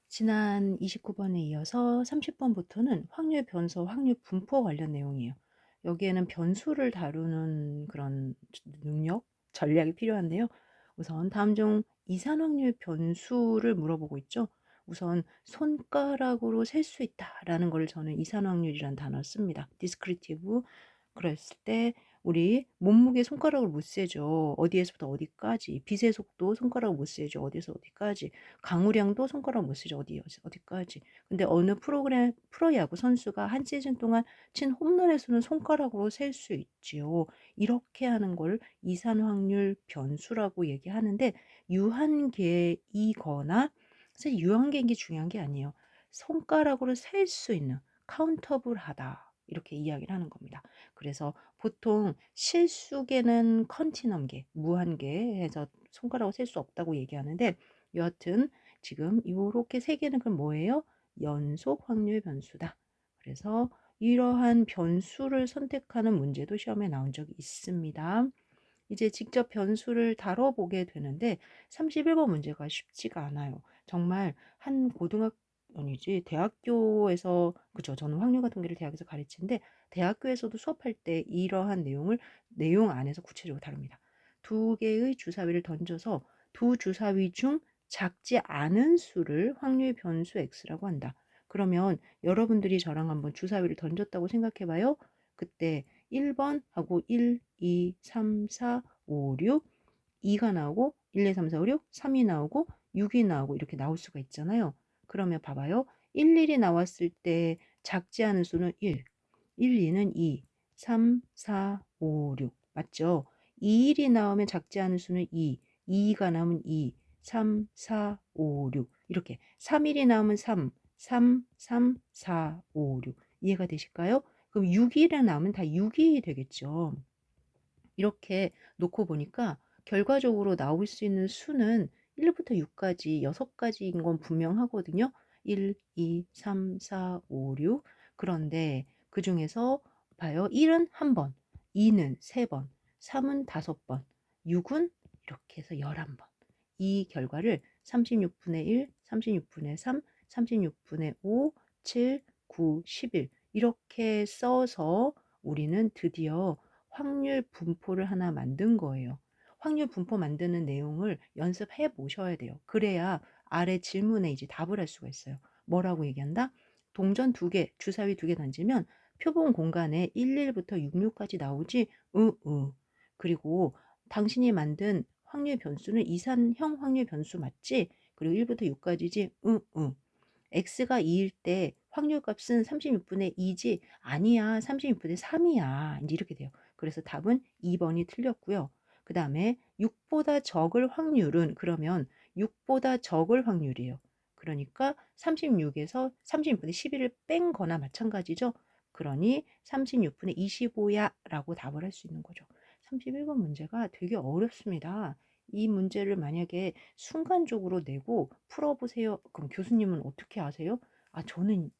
지난 29번에 이어서 30번부터는 확률 변수, 확률 분포 관련 내용이에요. 여기에는 변수를 다루는 그런 능력, 전략이 필요한데요. 우선 다음 중 이산 확률 변수를 물어보고 있죠. 우선 손가락으로 셀 수 있다라는 걸 저는 이산 확률이라는 단어를 씁니다. 디스크리티브. 그랬을 때 우리 몸무게 손가락으로 못 세죠. 어디에서부터 어디까지. 빛의 속도 손가락으로 못 세죠. 어디에서 어디까지. 강우량도 손가락 못 쓰죠. 어디까지. 근데 어느 프로야구 선수가 한 시즌 동안 친 홈런의 수는 손가락으로 셀 수 있지요. 이렇게 하는 걸 이산 확률 변수라고 얘기하는데 유한계이거나 사실 유한계인 게 중요한 게 아니에요. 손가락으로 셀 수 있는 카운터블하다. 이렇게 이야기를 하는 겁니다. 그래서 보통 실수계는 컨티넘계, 무한계 해서 손가락으로 셀 수 없다고 얘기하는데 여하튼 지금 요렇게 세 개는 그럼 뭐예요? 연속 확률 변수다. 그래서 이러한 변수를 선택하는 문제도 시험에 나온 적이 있습니다. 이제 직접 변수를 다뤄보게 되는데 31번 문제가 쉽지가 않아요. 정말 한 아니지 대학교에서 그죠. 저는 확률과 통계를 대학에서 가르치는데 대학교에서도 수업할 때 이러한 내용 안에서 구체적으로 다룹니다. 두 개의 주사위를 던져서 두 주사위 중 작지 않은 수를 확률 변수 x라고 한다. 그러면 여러분들이 저랑 한번 주사위를 던졌다고 생각해 봐요. 그때 1번 하고 1, 2, 3, 4, 5, 6, 2가 나오고 1, 2, 3, 4, 5, 6, 3이 나오고 6이 나오고 이렇게 나올 수가 있잖아요. 그러면 봐봐요. 1, 1이 나왔을 때 작지 않은 수는 1, 1, 2는 2, 3, 4, 5, 6 맞죠? 2, 1이 나오면 작지 않은 수는 2, 2가 나오면 2, 3, 4, 5, 6 이렇게 3, 1이 나오면 3, 3, 3, 4, 5, 6 이해가 되실까요? 그럼 6일에 나오면 다 6이 되겠죠. 이렇게 놓고 보니까 결과적으로 나올 수 있는 수는 1부터 6까지 6가지인 건 분명하거든요. 1, 2, 3, 4, 5, 6 그런데 그중에서 봐요. 1은 1번, 2는 3번, 3은 5번, 6은 이렇게 해서 11번. 이 결과를 36분의 1, 36분의 3, 36분의 5, 7, 9, 11 이렇게 써서 우리는 드디어 확률 분포를 하나 만든 거예요. 확률 분포 만드는 내용을 연습해 보셔야 돼요. 그래야 아래 질문에 이제 답을 할 수가 있어요. 뭐라고 얘기한다? 동전 두 개, 주사위 두 개 던지면 표본 공간에 11부터 66까지 나오지? 그리고 당신이 만든 확률 변수는 이산형 확률 변수 맞지? 그리고 1부터 6까지지? x가 2일 때 확률값은 36분의 2지? 아니야. 36분의 3이야. 이제 이렇게 돼요. 그래서 답은 2번이 틀렸고요. 그 다음에 6보다 적을 확률은 그러면 6보다 적을 확률이에요. 그러니까 36에서 36분의 11을 뺀 거나 마찬가지죠. 그러니 36분의 25야 라고 답을 할 수 있는 거죠. 31번 문제가 되게 어렵습니다. 이 문제를 만약에 순간적으로 내고 풀어보세요. 그럼 교수님은 어떻게 아세요? 아, 저는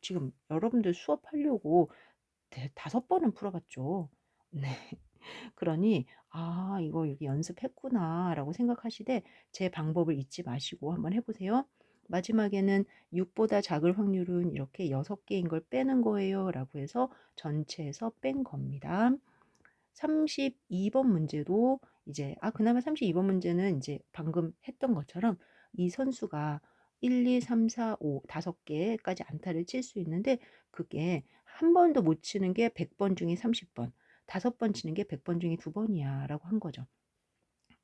지금 여러분들 수업하려고 5번은 풀어봤죠. 네. 그러니, 아, 이거 여기 연습했구나, 라고 생각하시되, 제 방법을 잊지 마시고 한번 해보세요. 마지막에는 6보다 작을 확률은 이렇게 6개인 걸 빼는 거예요. 라고 해서 전체에서 뺀 겁니다. 32번 문제도 이제 그나마 32번 문제는 이제 방금 했던 것처럼 이 선수가 1, 2, 3, 4, 5 5개까지 안타를 칠 수 있는데 그게 한 번도 못 치는 게 100번 중에 30번, 5번 치는 게 100번 중에 2번이야라고 한 거죠.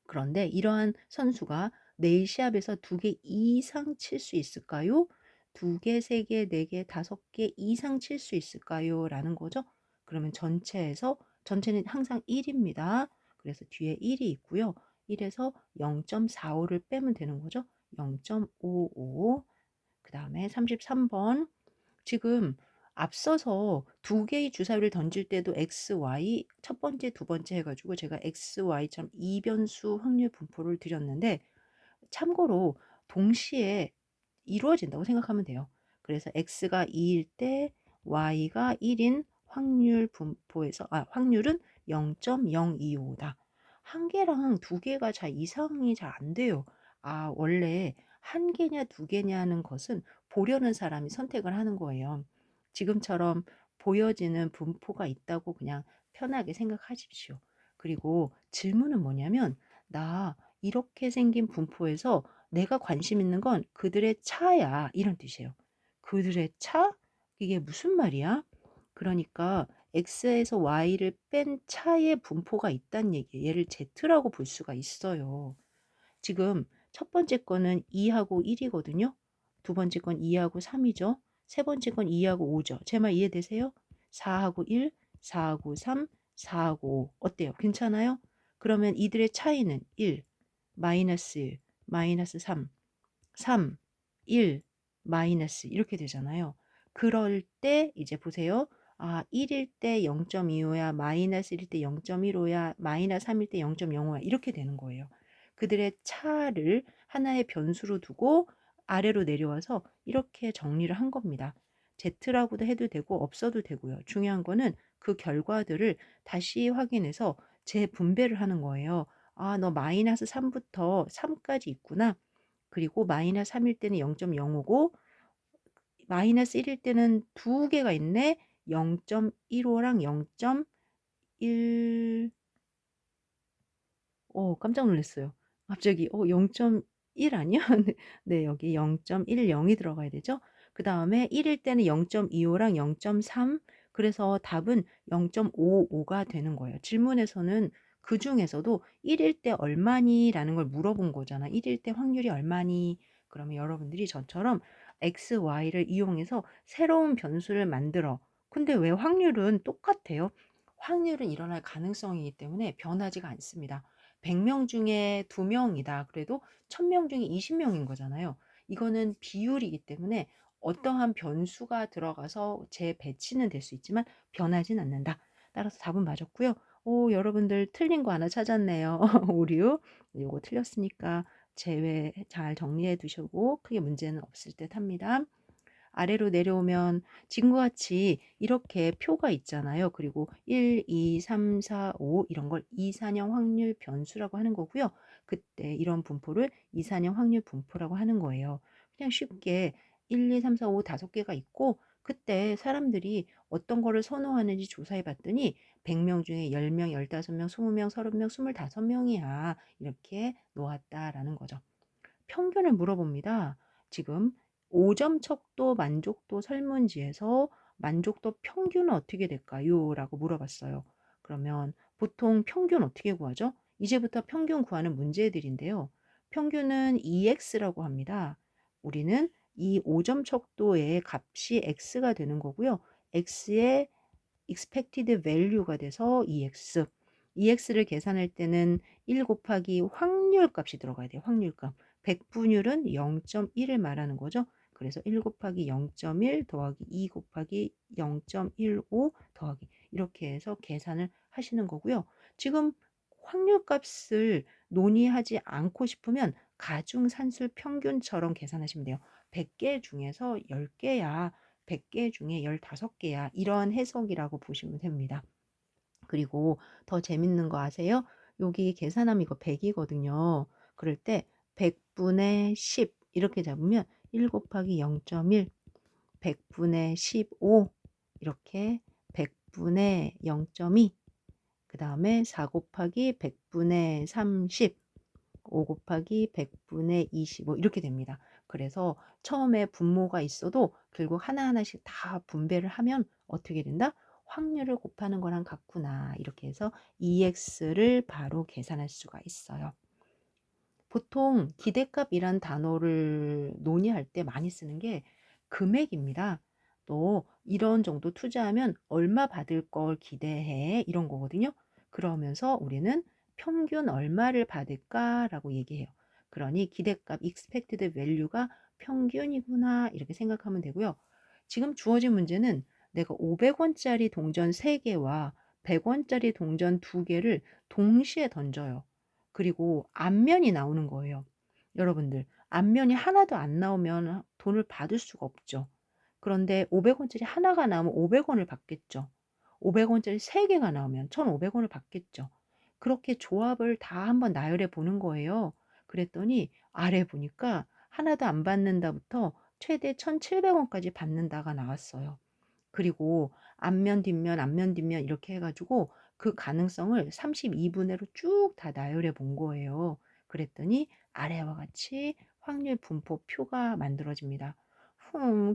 그런데 이러한 선수가 내일 시합에서 2개 이상 칠 수 있을까요? 2개, 3개, 4개, 5개 이상 칠 수 있을까요? 라는 거죠. 그러면 전체는 항상 1입니다. 그래서 뒤에 1이 있고요. 1에서 0.45를 빼면 되는 거죠. 0.55. 그 다음에 33번. 지금 앞서서 2개의 주사위를 던질 때도 x, y 첫 번째, 두 번째 해가지고 제가 x, y처럼 이변수 확률 분포를 드렸는데 참고로 동시에 이루어진다고 생각하면 돼요. 그래서 x가 2일 때 y가 1인 확률은 0.025다. 한 개랑 두 개가 이상이 잘 안 돼요. 원래 한 개냐 두 개냐 하는 것은 보려는 사람이 선택을 하는 거예요. 지금처럼 보여지는 분포가 있다고 그냥 편하게 생각하십시오. 그리고 질문은 뭐냐면 "나 이렇게 생긴 분포에서 내가 관심 있는 건 그들의 차야." 이런 뜻이에요. 그들의 차? 이게 무슨 말이야? 그러니까 X에서 Y를 뺀 차의 분포가 있다는 얘기예요. 얘를 Z라고 볼 수가 있어요. 지금 첫 번째 거는 2 하고 1 이거든요. 두 번째 건 2 하고 3 이죠. 세 번째 건 2 하고 5 죠. 제 말 이해되세요? 4 하고 1, 4 하고 3, 4 하고 5 어때요? 괜찮아요? 그러면 이들의 차이는 1, 마이너스 1, 마이너스 3, 3, 1, 마이너스 이렇게 되잖아요. 그럴 때 이제 보세요. 아, 1일 때 0.25야, 마이너스 1일 때 0.15야, 마이너스 3일 때 0.05야 이렇게 되는 거예요. 그들의 차를 하나의 변수로 두고 아래로 내려와서 이렇게 정리를 한 겁니다. Z라고도 해도 되고 없어도 되고요. 중요한 거는 그 결과들을 다시 확인해서 재분배를 하는 거예요. 아, 너 마이너스 3부터 3까지 있구나. 그리고 마이너스 3일 때는 0.05고 마이너스 1일 때는 두 개가 있네. 0.15랑 0.1 깜짝 놀랐어요. 갑자기 0.1 아니야? 네. 네, 여기 0.10이 들어가야 되죠. 그다음에 1일 때는 0.25랑 0.3 그래서 답은 0.55가 되는 거예요. 질문에서는 그중에서도 1일 때 얼마니?"라는 걸 물어본 거잖아. "1일 때 확률이 얼마니?" 그러면 여러분들이 저처럼 x, y를 이용해서 새로운 변수를 만들어. 근데 왜 확률은 똑같아요? 확률은 일어날 가능성이기 때문에 변하지가 않습니다. 100명 중에 2명이다. 그래도 1000명 중에 20명인 거잖아요. 이거는 비율이기 때문에 어떠한 변수가 들어가서 재배치는 될 수 있지만 변하진 않는다. 따라서 답은 맞았고요. 오, 여러분들 틀린 거 하나 찾았네요. 오류. 요거 틀렸으니까 제외 잘 정리해 두시고 크게 문제는 없을 듯 합니다. 아래로 내려오면 지금과 같이 이렇게 표가 있잖아요. 그리고 1, 2, 3, 4, 5 이런 걸 이산형 확률 변수라고 하는 거고요. 그때 이런 분포를 이산형 확률 분포라고 하는 거예요. 그냥 쉽게 1, 2, 3, 4, 5 5개가 있고 그때 사람들이 어떤 거를 선호하는지 조사해 봤더니 100명 중에 10명, 15명, 20명, 30명, 25명이야. 이렇게 놓았다라는 거죠. 평균을 물어봅니다. 지금 5점 척도 만족도 설문지에서 만족도 평균은 어떻게 될까요? 라고 물어봤어요. 그러면 보통 평균 어떻게 구하죠? 이제부터 평균 구하는 문제들인데요. 평균은 EX라고 합니다. 우리는 이 5점 척도의 값이 X가 되는 거고요. X의 expected value가 돼서 EX. EX를 계산할 때는 1 곱하기 확률 값이 들어가야 돼요. 확률 값. 백분율은 0.1을 말하는 거죠. 그래서 1 곱하기 0.1 더하기 2 곱하기 0.15 더하기 이렇게 해서 계산을 하시는 거고요. 지금 확률 값을 논의하지 않고 싶으면 가중산술 평균처럼 계산하시면 돼요. 100개 중에서 10개야. 100개 중에 15개야. 이런 해석이라고 보시면 됩니다. 그리고 더 재밌는 거 아세요? 여기 계산하면 이거 100이거든요. 그럴 때 100분의 10 이렇게 잡으면 1 곱하기 0.1 100분의 15 이렇게 100분의 0.2 그다음에 4 곱하기 100분의 30 5 곱하기 100분의 25 이렇게 됩니다. 그래서 처음에 분모가 있어도 결국 하나하나씩 다 분배를 하면 어떻게 된다? 확률을 곱하는 거랑 같구나. 이렇게 해서 EX를 바로 계산할 수가 있어요. 보통 기대값이란 단어를 논의할 때 많이 쓰는 게 금액입니다. 또 이런 정도 투자하면 얼마 받을 걸 기대해 이런 거거든요. 그러면서 우리는 평균 얼마를 받을까라고 얘기해요. 그러니 기대값 expected value가 평균이구나 이렇게 생각하면 되고요. 지금 주어진 문제는 내가 500원짜리 동전 3개와 100원짜리 동전 2개를 동시에 던져요. 그리고 앞면이 나오는 거예요. 여러분들 앞면이 하나도 안 나오면 돈을 받을 수가 없죠. 그런데 500원짜리 하나가 나오면 500원을 받겠죠. 500원짜리 3개가 나오면 1,500원을 받겠죠. 그렇게 조합을 다 한번 나열해 보는 거예요. 그랬더니 아래 보니까 하나도 안 받는다부터 최대 1,700 원까지 받는다가 나왔어요. 그리고 앞면 뒷면 앞면 뒷면 이렇게 해 가지고 그 가능성을 32분의로 쭉 다 나열해 본 거예요. 그랬더니 아래와 같이 확률 분포표가 만들어집니다.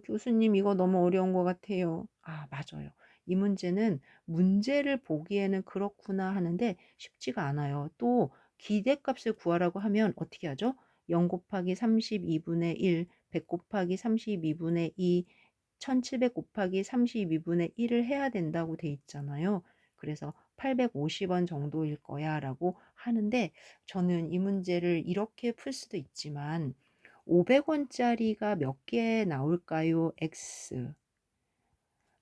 교수님 이거 너무 어려운 것 같아요." 아 맞아요. 이 문제는 문제를 보기에는 그렇구나 하는데 쉽지가 않아요. 또 기대값을 구하라고 하면 어떻게 하죠? 0 곱하기 32분의 1, 100 곱하기 32분의 2, 1700 곱하기 32분의 1을 해야 된다고 돼 있잖아요. 그래서 850원 정도일 거야라고 하는데 저는 이 문제를 이렇게 풀 수도 있지만 500 원짜리가 몇 개 나올까요? X.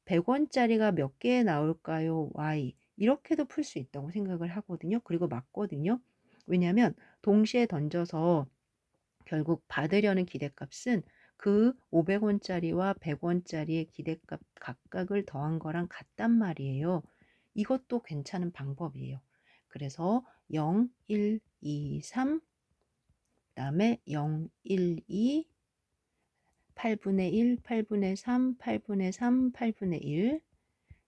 100 원짜리가 몇 개 나올까요? Y. 이렇게도 풀 수 있다고 생각을 하거든요. 그리고 맞거든요. 왜냐하면 동시에 던져서 결국 받으려는 기대값은 그 500 원짜리와 100 원짜리의 기대값 각각을 더한 거랑 같단 말이에요. 이것도 괜찮은 방법이에요. 그래서 0, 1, 2, 3 그다음에 0, 1, 2 8분의 1, 8분의 3, 8분의 3, 8분의 1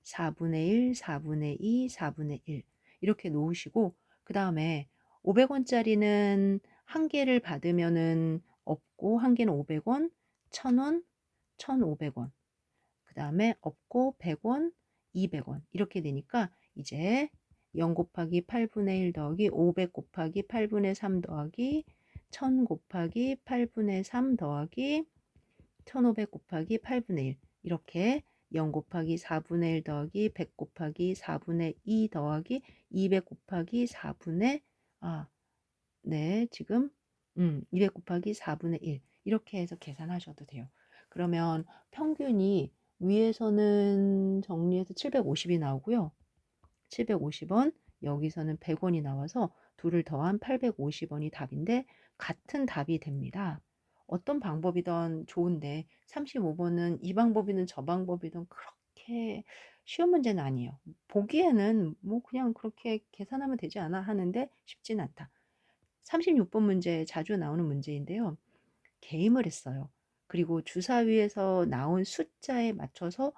4분의 1, 4분의 2, 4분의 1 이렇게 놓으시고 그다음에 500 원짜리는 한 개를 받으면은 없고 한 개는 500 원, 1,000 원, 1,500 원. 그다음에 없고 100 원, 200 원 이렇게 되니까 이제 0 곱하기 8분의 1 더하기 500 곱하기 8분의 3 더하기 1,000 곱하기 8분의 3 더하기 1,500 곱하기 8분의 1 이렇게 0 곱하기 4분의 1 더하기 100 곱하기 4분의 2 더하기 200 곱하기 4분의 네 지금 200 곱하기 4분의 1 이렇게 해서 계산하셔도 돼요. 그러면 평균이 위에서는 정리해서 750이 나오고요. 750 원, 여기서는 100 원이 나와서 둘을 더한 850 원이 답인데 같은 답이 됩니다. 어떤 방법이든 좋은데 35 번은 이 방법이든 저 방법이든 그렇게 쉬운 문제는 아니에요. 보기에는 뭐 그냥 그렇게 계산하면 되지 않아 하는데 쉽진 않다. 36번 문제 자주 나오는 문제인데요. 게임을 했어요. 그리고 주사위에서 나온 숫자에 맞춰서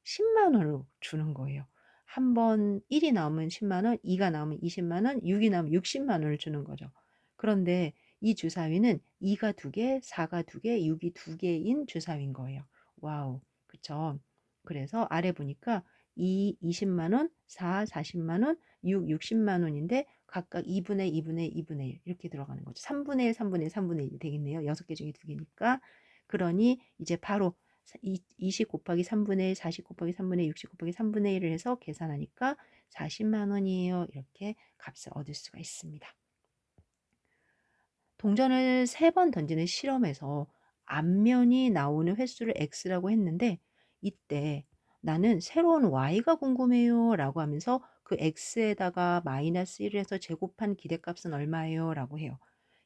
10만 원을 주는 거예요. 한 번 1이 나오면 10만 원, 2가 나오면 20만 원, 6이 나오면 60만 원을 주는 거죠. 그런데 이 주사위는 2가 2개, 4가 2개, 6이 2개인 주사위인 거예요. 와우. 그쵸? 그래서 아래 보니까 2 20만 원, 4 40만 원, 6 60만 원인데 각각 2분의 2분의 2분의 1 이렇게 들어가는 거죠. 3분의 1, 3분의 1, 3분의 1 되겠네요. 6개 중에 2개니까. 그러니 이제 바로 20 곱하기 3분의 1, 40 곱하기 3분의 1, 60 곱하기 3분의 1을 해서 계산하니까 40만 원이에요. 이렇게 값을 얻을 수가 있습니다. 동전을 3번 던지는 실험에서 앞면이 나오는 횟수를 x라고 했는데 이때 "나는 새로운 y가 궁금해요." 라고 하면서 그 x에다가 마이너스 1을 해서 제곱한 기대값은 얼마예요? 라고 해요.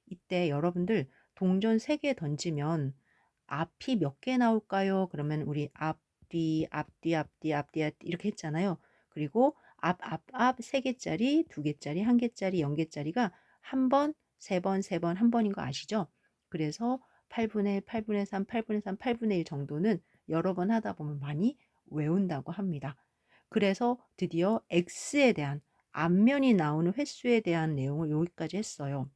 이때 여러분들 동전 3개 던지면 앞이 몇 개 나올까요? 그러면 우리 앞뒤, 앞뒤, 앞뒤, 앞뒤, 앞뒤 이렇게 했잖아요. 그리고 앞 3 개짜리, 2 개짜리, 1 개짜리, 0 개짜리가 한 번, 3번, 3번, 한 번인 거 아시죠? 그래서 8분의 1, 8분의 3, 8분의 3, 8분의 1 정도는 여러 번 하다 보면 많이 외운다고 합니다. 그래서 드디어 x에 대한 앞면이 나오는 횟수에 대한 내용을 여기까지 했어요.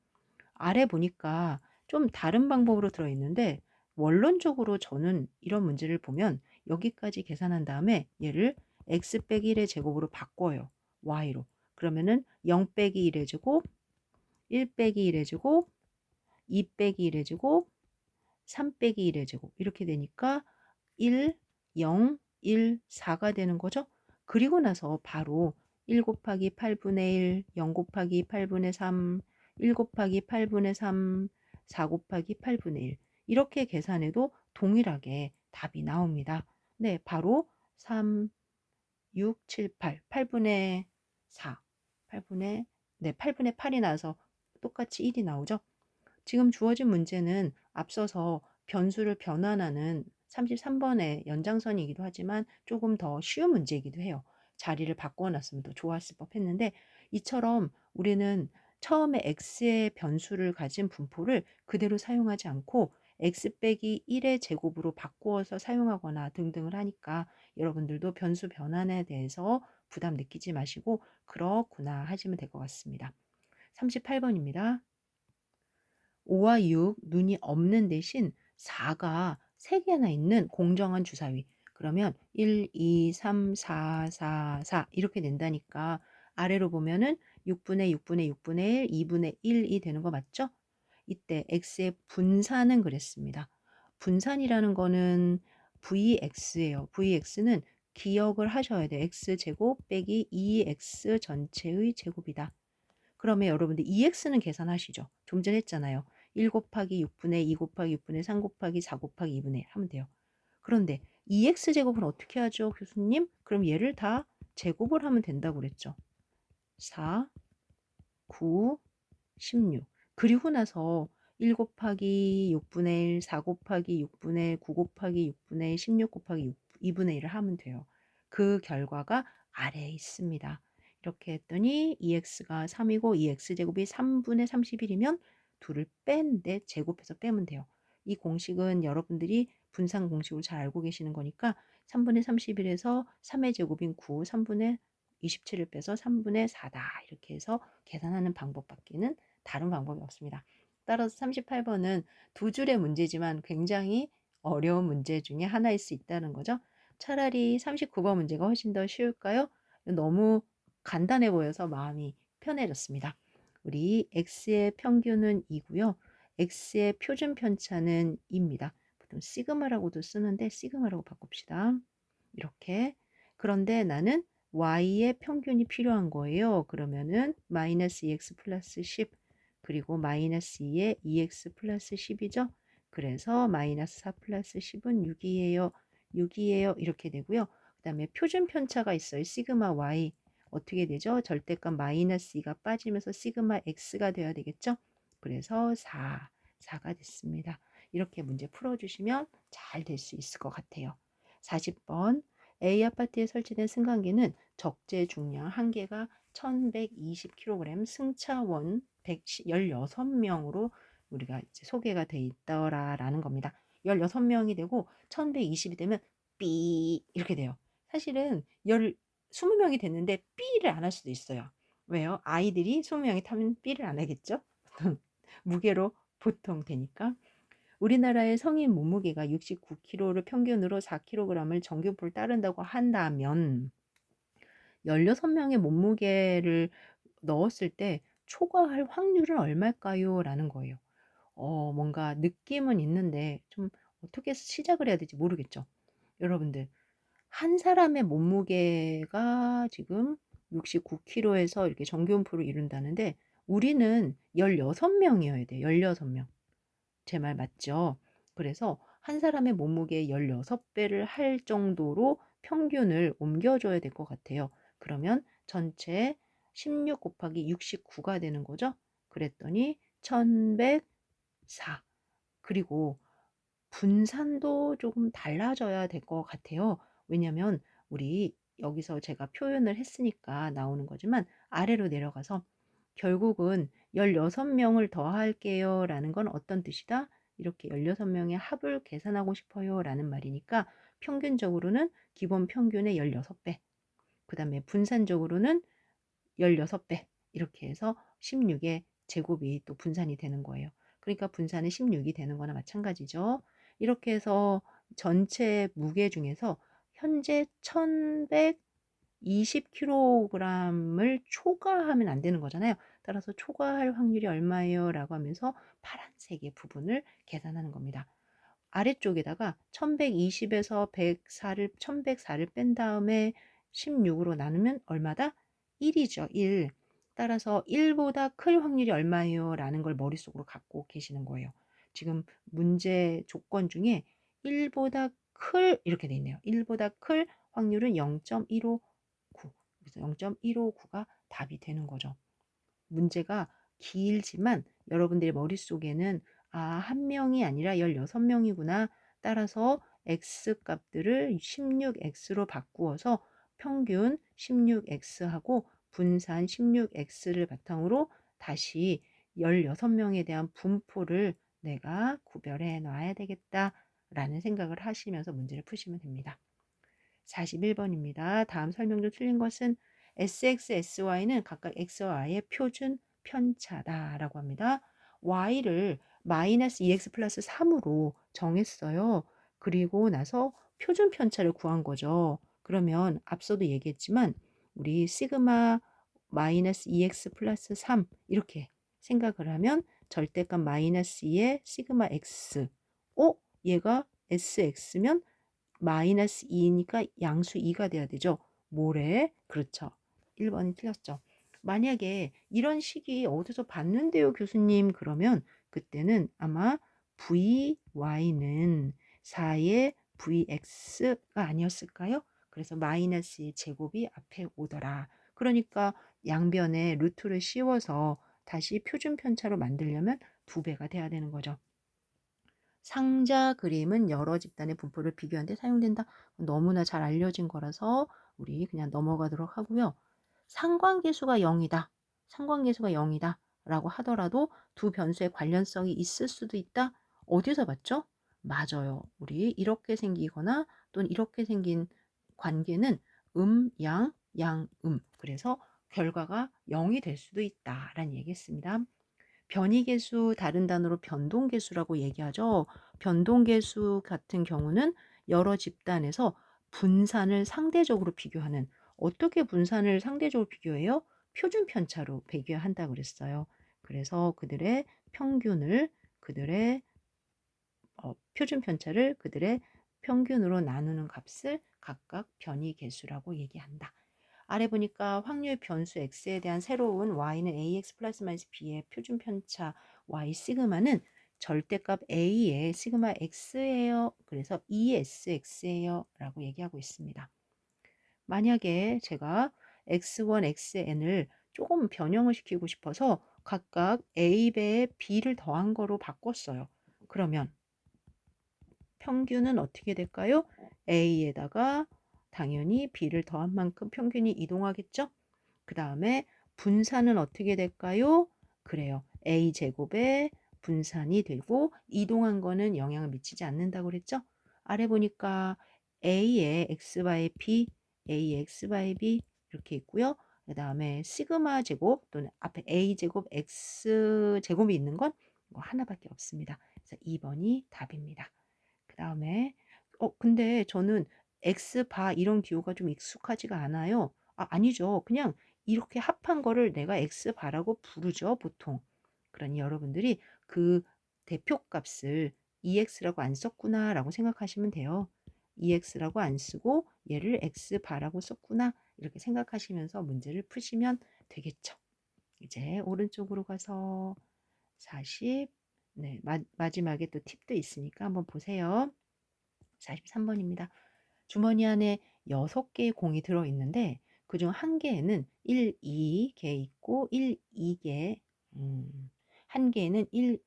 아래 보니까 좀 다른 방법으로 들어있는데 원론적으로 저는 이런 문제를 보면 여기까지 계산한 다음에 얘를 x 빼기 1의 제곱으로 바꿔요. y로. 그러면은 0 빼기 1의 제곱, 1 빼기 1의 제곱, 2 빼기 1의 제곱, 3 빼기 1의 제곱 이렇게 되니까 1, 0, 1, 4가 되는 거죠. 그리고 나서 바로 1 곱하기 8분의 1, 0 곱하기 8분의 3, 1 곱하기 8분의 3, 4 곱하기 8분의 1 이렇게 계산해도 동일하게 답이 나옵니다. 네, 바로 3, 6, 7, 8, 8분의 4, 8분의 네, 8분의 8이 나와서 똑같이 1이 나오죠. 지금 주어진 문제는 앞서서 변수를 변환하는 33번의 연장선이기도 하지만 조금 더 쉬운 문제이기도 해요. 자리를 바꿔놨으면 더 좋았을 법했는데 이처럼 우리는 처음에 x의 변수를 가진 분포를 그대로 사용하지 않고 x 빼기 1의 제곱으로 바꾸어서 사용하거나 등등을 하니까 여러분들도 변수 변환에 대해서 부담 느끼지 마시고 그렇구나 하시면 될 것 같습니다. 38번입니다. 5와 6 눈이 없는 대신 4가 3개나 있는 공정한 주사위. 그러면 1, 2, 3, 4, 4, 4 이렇게 된다니까 아래로 보면은 6분의 6분의 6분의 1, 2분의 1이 되는 거 맞죠? 이때 x의 분산은 그랬습니다. 분산이라는 거는 Vx예요. Vx는 기억을 하셔야 돼요. x제곱 빼기 2x 전체의 제곱이다. 그러면 여러분들 EX는 계산하시죠. 좀 전에 했잖아요. 1 곱하기 6분의 2 곱하기 6분의 3 곱하기 4 곱하기 2분의 1 하면 돼요. 그런데 EX 제곱은 어떻게 하죠, 교수님? 그럼 얘를 다 제곱을 하면 된다고 그랬죠. 4, 9, 16. 그리고 나서 1 곱하기 6분의 1, 4 곱하기 6분의 1, 9 곱하기 6분의 1, 16 곱하기 6, 2분의 1을 하면 돼요. 그 결과가 아래에 있습니다. 이렇게 했더니 EX가 3이고 EX제곱이 3분의 31이면 2를 뺀데 제곱해서 빼면 돼요. 이 공식은 여러분들이 분산 공식으로 잘 알고 계시는 거니까 3분의 31에서 3의 제곱인 9, 3분의 27을 빼서 3분의 4다. 이렇게 해서 계산하는 방법밖에는 다른 방법이 없습니다. 따라서 38번은 두 줄의 문제지만 굉장히 어려운 문제 중에 하나일 수 있다는 거죠. 차라리 39번 문제가 훨씬 더 쉬울까요? 너무 간단해 보여서 마음이 편해졌습니다. 우리 x의 평균은 2고요. x의 표준 편차는 2입니다. 보통 시그마라고도 쓰는데 시그마라고 바꿉시다. 이렇게. 그런데 나는 y의 평균이 필요한 거예요. 그러면은 마이너스 2x 플러스 10 그리고 마이너스 2에 2x 플러스 10이죠. 그래서 마이너스 4 플러스 10은 6이에요. 6이에요. 이렇게 되고요. 그 다음에 표준 편차가 있어요. 시그마 y. 어떻게 되죠? 절대값 마이너스 2가 빠지면서 시그마 x가 되어야 되겠죠? 그래서 4가 됐습니다. 이렇게 문제 풀어주시면 잘 될 수 있을 것 같아요. 40번 A아파트에 설치된 승강기는 적재 중량 한 개가 1120kg 승차원 116명으로 우리가 이제 소개가 돼 있더라라는 겁니다. 16명이 되고 1120이 되면 삐 이렇게 돼요. 사실은 20명이 됐는데 삐를 안 할 수도 있어요. 왜요? 아이들이 20명이 타면 삐를 안 하겠죠? 무게로 보통 되니까. 우리나라의 성인 몸무게가 69kg를 평균으로 4kg을 정규포를 따른다고 한다면 16명의 몸무게를 넣었을 때 초과할 확률은 얼마일까요? 라는 거예요. 뭔가 느낌은 있는데 좀 어떻게 시작을 해야 될지 모르겠죠. 여러분들 한 사람의 몸무게가 지금 69kg에서 이렇게 정규음포를 이룬다는데 우리는 16명이어야 돼요. 16명. 제 말 맞죠? 그래서 한 사람의 몸무게의 16배를 할 정도로 평균을 옮겨줘야 될 것 같아요. 그러면 전체 16 곱하기 69가 되는 거죠. 그랬더니 1104. 그리고 분산도 조금 달라져야 될 것 같아요. 왜냐면 우리 여기서 제가 표현을 했으니까 나오는 거지만 아래로 내려가서 결국은 16명을 더할게요 라는 건 어떤 뜻이다? 이렇게 16명의 합을 계산하고 싶어요 라는 말이니까 평균적으로는 기본 평균의 16배 그 다음에 분산적으로는 16배 이렇게 해서 16의 제곱이 또 분산이 되는 거예요. 그러니까 분산은 16이 되는 거나 마찬가지죠. 이렇게 해서 전체 무게 중에서 현재 1120kg을 초과하면 안 되는 거잖아요. 따라서 초과할 확률이 얼마예요? 라고 하면서 파란색의 부분을 계산하는 겁니다. 아래쪽에다가 1120에서 1104를 뺀 다음에 16으로 나누면 얼마다? 1이죠. 1. 따라서 1보다 클 확률이 얼마예요? 라는 걸 머릿속으로 갖고 계시는 거예요. 지금 문제 조건 중에 1보다 클 이렇게 돼 있네요. 1보다 클 확률은 0.159. 그래서 0.159가 답이 되는 거죠. 문제가 길지만 여러분들의 머릿속에는 한 명이 아니라 16명이구나. 따라서 x 값들을 16x로 바꾸어서 평균 16x하고 분산 16x를 바탕으로 다시 16명에 대한 분포를 내가 구별해 놔야 되겠다라는 생각을 하시면서 문제를 푸시면 됩니다. 41번입니다. 다음 설명 중 틀린 것은 sx, sy는 각각 x와 y의 표준 편차다라고 합니다. y를 마이너스 2x 플러스 3으로 정했어요. 그리고 나서 표준 편차를 구한 거죠. 그러면 앞서도 얘기했지만 우리 시그마 마이너스 2x 플러스 3 이렇게 생각을 하면 절대값 마이너스 2의 시그마 x 얘가 sx면 마이너스 2니까 양수 2가 돼야 되죠. 뭐래? 그렇죠. 1번이 틀렸죠. 만약에 이런 식이 어디서 봤는데요, 교수님? 그러면 그때는 아마 vy는 4의 vx가 아니었을까요? 그래서 마이너스 제곱이 앞에 오더라. 그러니까 양변에 루트를 씌워서 다시 표준 편차로 만들려면 2배가 돼야 되는 거죠. 상자 그림은 여러 집단의 분포를 비교하는 데 사용된다. 너무나 잘 알려진 거라서 우리 그냥 넘어가도록 하고요. 상관계수가 0이다. 상관계수가 0이다. 라고 하더라도 두 변수의 관련성이 있을 수도 있다. 어디서 봤죠? 맞아요. 우리 이렇게 생기거나 또는 이렇게 생긴 관계는 양, 양, 그래서 결과가 0이 될 수도 있다라는 얘기했습니다. 변이계수 다른 단어로 변동계수라고 얘기하죠. 변동계수 같은 경우는 여러 집단에서 분산을 상대적으로 비교하는 어떻게 분산을 상대적으로 비교해요? 표준 편차로 비교한다고 그랬어요. 그래서 그들의 평균을 그들의 표준 편차를 그들의 평균으로 나누는 값을 각각 변이계수라고 얘기한다. 아래 보니까 확률 변수 x에 대한 새로운 y는 ax 플러스 마이너스 b의 표준 편차 y 시그마는 절대값 a의 시그마 x예요. 그래서 ESX예요. 라고 얘기하고 있습니다. 만약에 제가 x1, xn을 조금 변형을 시키고 싶어서 각각 a배에 b를 더한 거로 바꿨어요. 그러면 평균은 어떻게 될까요? a에다가 당연히 b를 더한 만큼 평균이 이동하겠죠? 그 다음에 분산은 어떻게 될까요? 그래요. a제곱에 분산이 되고 이동한 거는 영향을 미치지 않는다고 그랬죠? 아래 보니까 a의 x바의 b, a의 x바의 b 이렇게 있고요. 그 다음에 시그마 제곱 또는 앞에 a제곱 x제곱이 있는 건 이거 하나밖에 없습니다. 그래서 2번이 답입니다. 그 다음에 근데 저는 X바 이런 기호가 좀 익숙하지가 않아요. 아니죠. 그냥 이렇게 합한 거를 내가 X바라고 부르죠, 보통. 그러니 여러분들이 그 대표값을 EX라고 안 썼구나 라고 생각하시면 돼요. EX라고 안 쓰고 얘를 X바라고 썼구나 이렇게 생각하시면서 문제를 푸시면 되겠죠. 이제 오른쪽으로 가서 40, 네, 마지막에 또 팁도 있으니까 한번 보세요. 43번입니다. 주머니 안에 6개의 공이 들어있는데 그중 한 개에는 1, 2개 있고 1, 2개 한 개에는 1,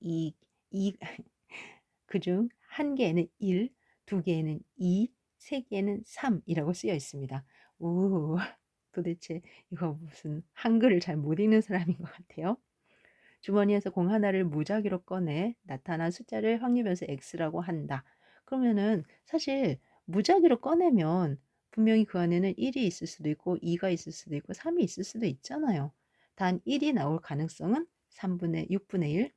2 그중 한 개에는 1, 두 개에는 2, 세 개에는 3이라고 쓰여 있습니다. 오, 도대체 이거 무슨 한글을 잘 못 읽는 사람인 것 같아요. 주머니에서 공 하나를 무작위로 꺼내 나타난 숫자를 확률 변수 x라고 한다. 그러면은 사실 무작위로 꺼내면 분명히 그 안에는 1이 있을 수도 있고 2가 있을 수도 있고 3이 있을 수도 있잖아요. 단 1이 나올 가능성은 6분의 1,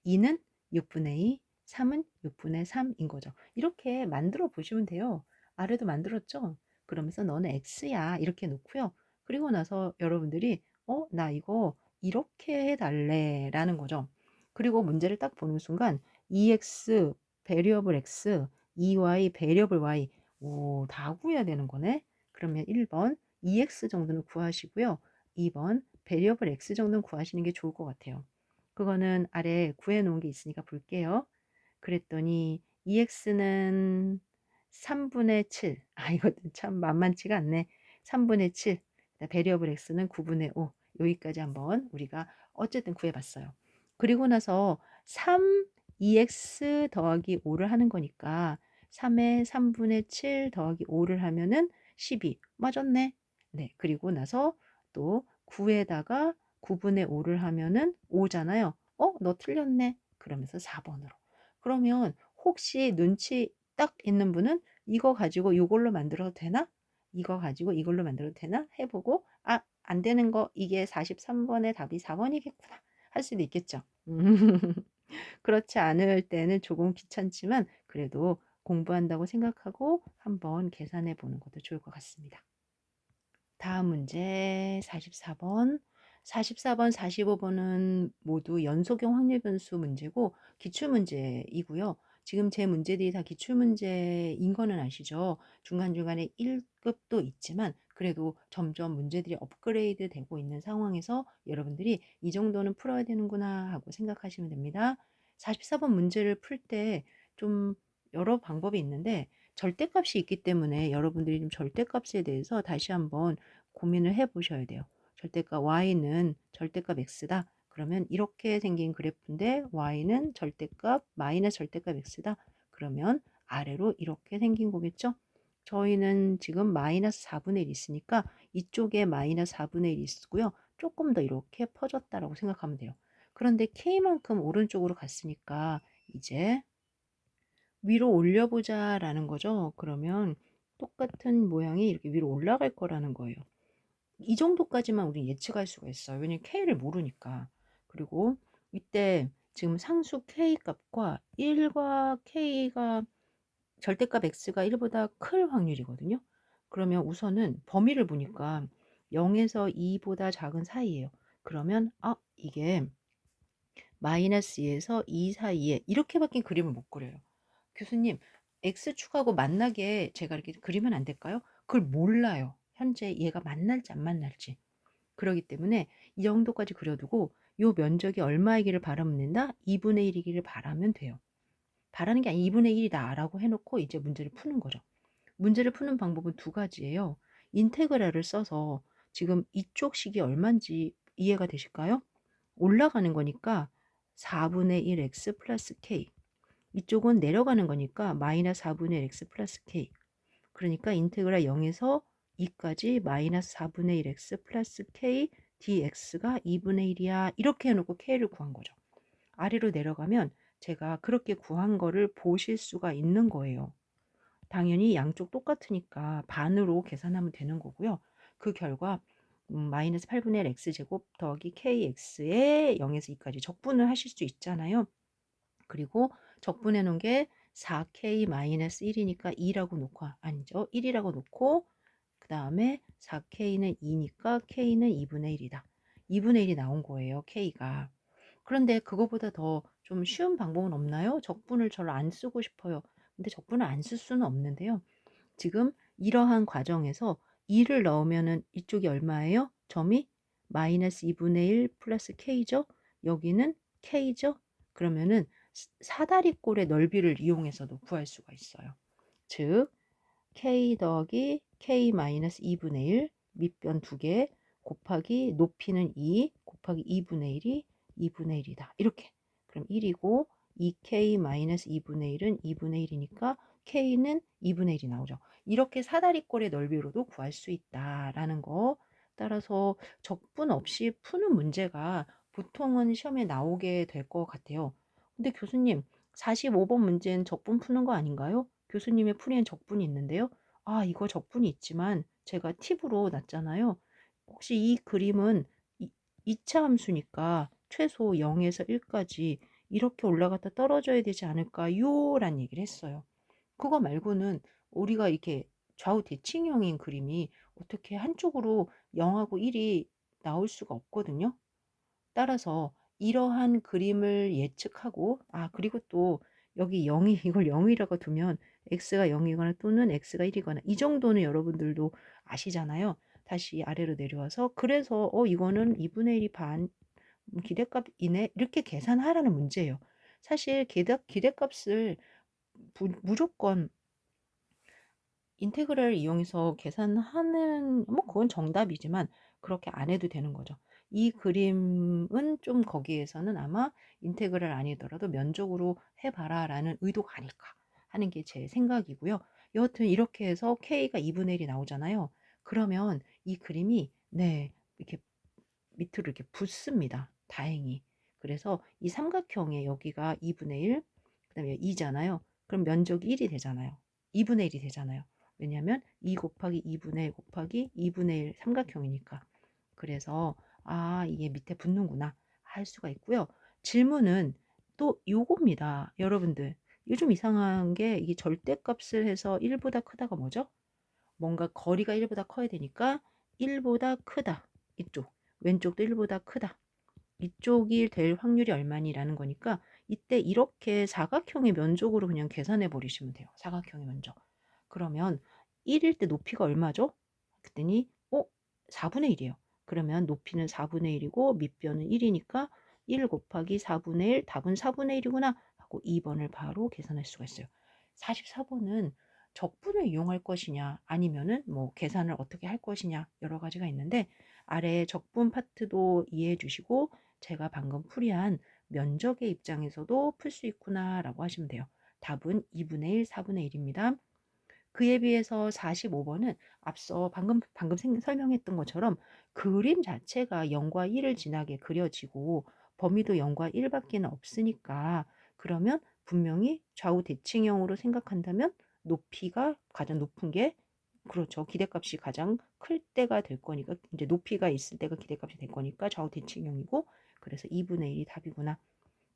2는 6분의 2, 3은 6분의 3인 거죠. 이렇게 만들어 보시면 돼요. 아래도 만들었죠? 그러면서 너는 x야 이렇게 놓고요. 그리고 나서 여러분들이 나 이거 이렇게 해달래 라는 거죠. 그리고 문제를 딱 보는 순간 EX 베리어블 X, EY 베리어블 Y 다 구해야 되는 거네. 그러면 1번 EX 정도는 구하시고요. 2번 베리어블 X 정도는 구하시는 게 좋을 것 같아요. 그거는 아래 구해 놓은 게 있으니까 볼게요. 그랬더니 EX는 3분의 7. 이것도 참 만만치가 않네. 3분의 7. 베리어블 X는 9분의 5. 여기까지 한번 우리가 어쨌든 구해봤어요. 그리고 나서 3 2x 더하기 5를 하는 거니까 3에 3분의 7 더하기 5를 하면은 12. 맞았네. 네. 그리고 나서 또 9에다가 9분의 5를 하면은 5잖아요. 너 틀렸네. 그러면서 4 번으로. 그러면 혹시 눈치 딱 있는 분은 '이거 가지고 이걸로 만들어도 되나? 이거 가지고 이걸로 만들어도 되나?' 해 보고 '아 안 되는 거 이게 43 번의 답이 4 번이겠구나.' 할 수도 있겠죠. 그렇지 않을 때는 조금 귀찮지만 그래도 공부한다고 생각하고 한번 계산해 보는 것도 좋을 것 같습니다. 다음 문제 44 번. 44 번, 45 번은 모두 연속형 확률 변수 문제고 기출 문제이고요. 지금 제 문제들이 다 기출 문제인 거는 아시죠? 중간중간에 1 급도 있지만 그래도 점점 문제들이 업그레이드 되고 있는 상황에서 여러분들이 '이 정도는 풀어야 되는구나.' 하고 생각하시면 됩니다. 44번 문제를 풀 때 좀 여러 방법이 있는데 절대값이 있기 때문에 여러분들이 좀 절대값에 대해서 다시 한번 고민을 해 보셔야 돼요. 절대값 y는 절대값 x다. 그러면 이렇게 생긴 그래프인데 y는 절대값 마이너스 절대값 x다. 그러면 아래로 이렇게 생긴 거겠죠? 저희는 지금 마이너스 4분의 1 있으니까 이쪽에 마이너스 4분의 1이 있고요. 조금 더 이렇게 퍼졌다라고 생각하면 돼요. 그런데 k만큼 오른쪽으로 갔으니까 이제 위로 올려보자라는 거죠. 그러면 똑같은 모양이 이렇게 위로 올라갈 거라는 거예요. 이 정도까지만 우리 예측할 수가 있어요. 왜냐면 k를 모르니까. 그리고 이때 지금 상수 k 값과 1과 k가 절대값 x가 1 보다 클 확률이거든요. 그러면 우선은 범위를 보니까 0에서 2 보다 작은 사이예요. 그러면 이게 -2에서 2 사이에 이렇게밖에 그림을 못 그려요. "교수님 x축하고 만나게 제가 이렇게 그리면 안 될까요?" 그걸 몰라요. 현재 얘가 만날지 안 만날지. 그러기 때문에 이 정도까지 그려두고 요 면적이 얼마이기를 바라는다? 2분의 1 이기를 바라면 돼요. 바라는 게 아니라 2분의 1 이다라고 해 놓고 이제 문제를 푸는 거죠. 문제를 푸는 방법은 두 가지예요. 인테그랄을 써서 지금 이쪽 식이 얼만지 이해가 되실까요? 올라가는 거니까 4분의 1 x 플러스 k. 이쪽은 내려가는 거니까 마이너스 4분의 1 x 플러스 k. 그러니까 인테그랄 0에서 2까지 마이너스 4분의 1 x 플러스 k dx가 2분의 1이야. 이렇게 해 놓고 k를 구한 거죠. 아래로 내려가면 제가 그렇게 구한 거를 보실 수가 있는 거예요. 당연히 양쪽 똑같으니까 반으로 계산하면 되는 거고요. 그 결과 마이너스 8분의 1 x제곱 더하기 kx에 0에서 2까지 적분을 하실 수 있잖아요. 그리고 적분해 놓은 게 4k-1이니까 2라고 놓고 아니죠. 1이라고 놓고 그다음에 4k는 2니까 k는 2분의 1이다. 2분의 1이 나온 거예요, k가. 그런데 그거보다 더 좀 쉬운 방법은 없나요? 적분을 별로 안 쓰고 싶어요. 근데 적분을 안 쓸 수는 없는데요. 지금 이러한 과정에서 2를 넣으면은 이쪽이 얼마예요? 점이 마이너스 2분의 1 플러스 k죠? 여기는 k죠? 그러면은 사다리꼴의 넓이를 이용해서도 구할 수가 있어요. 즉 k 더하기 k 마이너스 2분의 1 밑변 2개 곱하기 높이는 2 곱하기 2분의 1이 2분의 1이다. 이렇게. 그럼 1이고 2k 마이너스 2분의 1은 2분의 1이니까 k는 2분의 1이 나오죠. 이렇게 사다리꼴의 넓이로도 구할 수 있다라는 거. 따라서 적분 없이 푸는 문제가 보통은 시험에 나오게 될 것 같아요. 근데 교수님 45번 문제는 적분 푸는 거 아닌가요? 교수님의 풀이엔 적분이 있는데요. 이거 적분이 있지만 제가 팁으로 놨잖아요. 혹시 이 그림은 2차 함수니까 최소 0에서 1까지 이렇게 올라갔다 떨어져야 되지 않을까요? 라는 얘기를 했어요. 그거 말고는 우리가 이렇게 좌우 대칭형인 그림이 어떻게 한쪽으로 0하고 1이 나올 수가 없거든요. 따라서 이러한 그림을 예측하고 그리고 또 여기 0이 이걸 0이라고 두면 x가 0이거나 또는 x가 1이거나 이 정도는 여러분들도 아시잖아요. 다시 아래로 내려와서 그래서 이거는 2분의 1이 반 기대값이네 이렇게 계산하라는 문제예요. 사실 기대값을 무조건 인테그랄을 이용해서 계산하는 그건 정답이지만 그렇게 안 해도 되는 거죠. 이 그림은 좀 거기에서는 아마 인테그랄 아니더라도 면적으로 해 봐라라는 의도가 아닐까 하는 게 제 생각이고요. 여하튼 이렇게 해서 k가 2분의 1이 나오잖아요. 그러면 이 그림이 이렇게 밑으로 이렇게 붙습니다. 다행히. 그래서 이 삼각형의 여기가 2분의 1, 그다음에 2잖아요. 그럼 면적이 1이 되잖아요. 2분의 1이 되잖아요. 왜냐하면 2 곱하기 2분의 1 곱하기 2분의 1 삼각형이니까. 그래서 아 이게 밑에 붙는구나 할 수가 있고요. 질문은 또 요겁니다. 여러분들 요즘 이상한 게 이게 절대값을 해서 1보다 크다가 뭐죠? 뭔가 거리가 1보다 커야 되니까 1보다 크다. 이쪽. 왼쪽도 1보다 크다. 이쪽이 될 확률이 얼마니라는 거니까 이때 이렇게 사각형의 면적으로 그냥 계산해 버리시면 돼요. 사각형의 면적. 그러면 1일 때 높이가 얼마죠? 그랬더니 4분의 1이에요. 그러면 높이는 4분의 1이고 밑변은 1이니까 1 곱하기 4분의 1 답은 4분의 1이구나 하고 2번을 바로 계산할 수가 있어요. 44번은 적분을 이용할 것이냐 아니면은 뭐 계산을 어떻게 할 것이냐 여러 가지가 있는데 아래 적분 파트도 이해해 주시고 제가 방금 풀이한 면적의 입장에서도 풀 수 있구나라고 하시면 돼요. 답은 2분의 1, 4분의 1입니다. 그에 비해서 45번은 앞서 방금 설명했던 것처럼 그림 자체가 0과 1을 지나게 그려지고 범위도 0과 1밖에는 없으니까 그러면 분명히 좌우 대칭형으로 생각한다면 높이가 가장 높은 게 그렇죠. 기대값이 가장 클 때가 될 거니까 이제 높이가 있을 때가 기대값이 될 거니까 좌우 대칭형이고 그래서 2분의 1이 답이구나.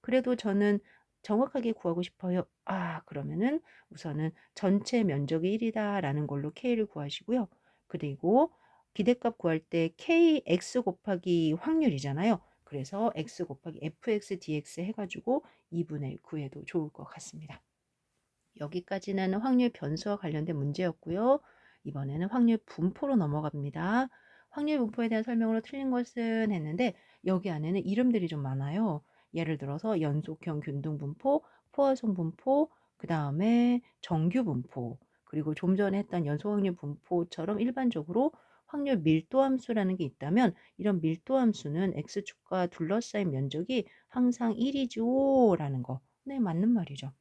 그래도 저는 정확하게 구하고 싶어요. 아, 그러면은 우선은 전체 면적이 1이다라는 걸로 K를 구하시고요. 그리고 기대값 구할 때 KX 곱하기 확률이잖아요. 그래서 X 곱하기 FX DX 해가지고 2분의 1 구해도 좋을 것 같습니다. 여기까지는 확률 변수와 관련된 문제였고요. 이번에는 확률 분포로 넘어갑니다. 확률 분포에 대한 설명으로 틀린 것은 했는데 여기 안에는 이름들이 좀 많아요. 예를 들어서 연속형 균등 분포, 포화송 분포, 그 다음에 정규 분포, 그리고 좀 전에 했던 연속 확률 분포처럼 일반적으로 확률 밀도 함수라는 게 있다면 이런 밀도 함수는 x축과 둘러싸인 면적이 항상 1이죠 라는 거. 네, 맞는 말이죠.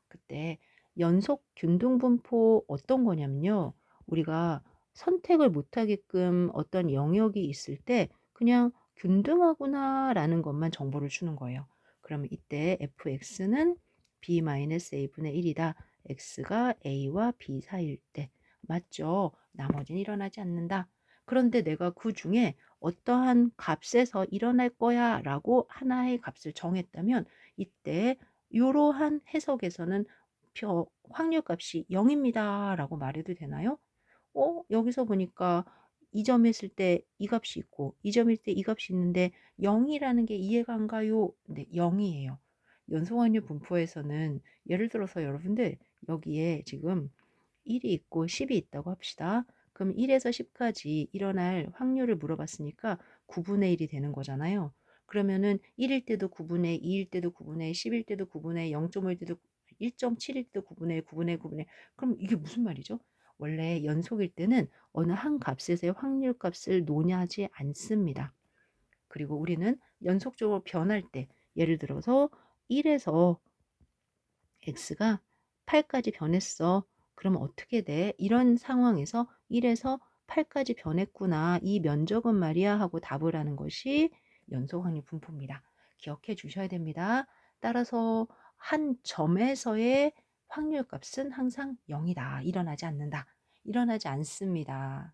그때 연속 균등 분포 어떤 거냐면요. 우리가 선택을 못 하게끔 어떤 영역이 있을 때 그냥 균등하구나라는 것만 정보를 주는 거예요. 그러면 이때 fx는 b-a분의 1이다. x가 a와 b 사이일 때 맞죠? 나머지는 일어나지 않는다. 그런데 내가 그 중에 어떠한 값에서 일어날 거야 라고 하나의 값을 정했다면 이때 이러한 해석에서는 확률값이 0입니다 라고 말해도 되나요? 여기서 보니까 이 점 했을 때 이 값이 있고 이 점일 때 이 값이 있는데 0이라는 게 이해가 안 가요. 네, 0이에요. 연속확률 분포에서는 예를 들어서 여러분들 여기에 지금 1이 있고 10이 있다고 합시다. 그럼 1에서 10까지 일어날 확률을 물어봤으니까 9분의 1이 되는 거잖아요. 그러면은 1일 때도 9분의 2일 때도 9분의 10일 때도 9분의 0.5일 때도 1.7일 때도 9분의 9분의 9분의 그럼 이게 무슨 말이죠? 원래 연속일 때는 어느 한 값에서의 확률 값을 논하지 않습니다. 그리고 우리는 연속적으로 변할 때 예를 들어서 1에서 x가 8까지 변했어. 그럼 어떻게 돼? 이런 상황에서 1에서 8까지 변했구나. 이 면적은 말이야 하고 답을 하는 것이 연속 확률 분포입니다. 기억해 주셔야 됩니다. 따라서 한 점에서의 확률 값은 항상 0이다. 일어나지 않는다. 일어나지 않습니다.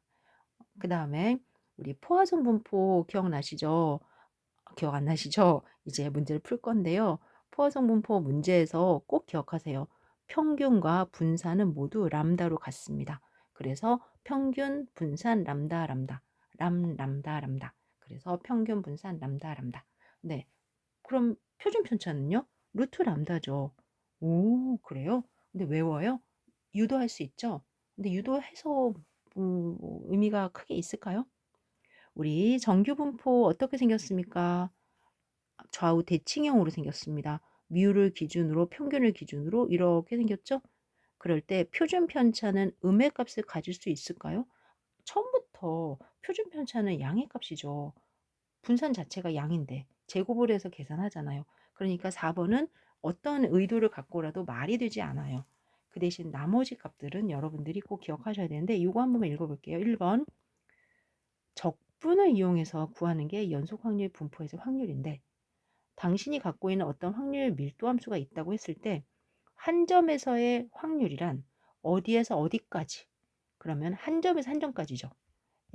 그 다음에 우리 포화송 분포 기억나시죠? 기억 안 나시죠? 이제 문제를 풀 건데요. 포화송 분포 문제에서 꼭 기억하세요. 평균과 분산은 모두 람다로 같습니다. 그래서 평균, 분산, 람다, 람다, 람다, 람다. 그래서 평균, 분산, 람다, 람다. 네. 그럼 표준 편차는요? 루트 람다죠. 오, 그래요? 근데 외워요? 유도할 수 있죠? 근데 유도해서 의미가 크게 있을까요? 우리 정규 분포 어떻게 생겼습니까? 좌우 대칭형으로 생겼습니다. 미우를 기준으로 평균을 기준으로 이렇게 생겼죠? 그럴 때 표준 편차는 음의 값을 가질 수 있을까요? 처음부터 표준 편차는 양의 값이죠. 분산 자체가 양인데 제곱을 해서 계산하잖아요. 그러니까 4번은 어떤 의도를 갖고라도 말이 되지 않아요. 그 대신 나머지 값들은 여러분들이 꼭 기억하셔야 되는데 이거 한 번만 읽어볼게요. 1번 적분을 이용해서 구하는 게 연속 확률 분포에서 확률인데 당신이 갖고 있는 어떤 확률 밀도 함수가 있다고 했을 때 한 점에서의 확률이란 어디에서 어디까지? 그러면 한 점에서 한 점까지죠.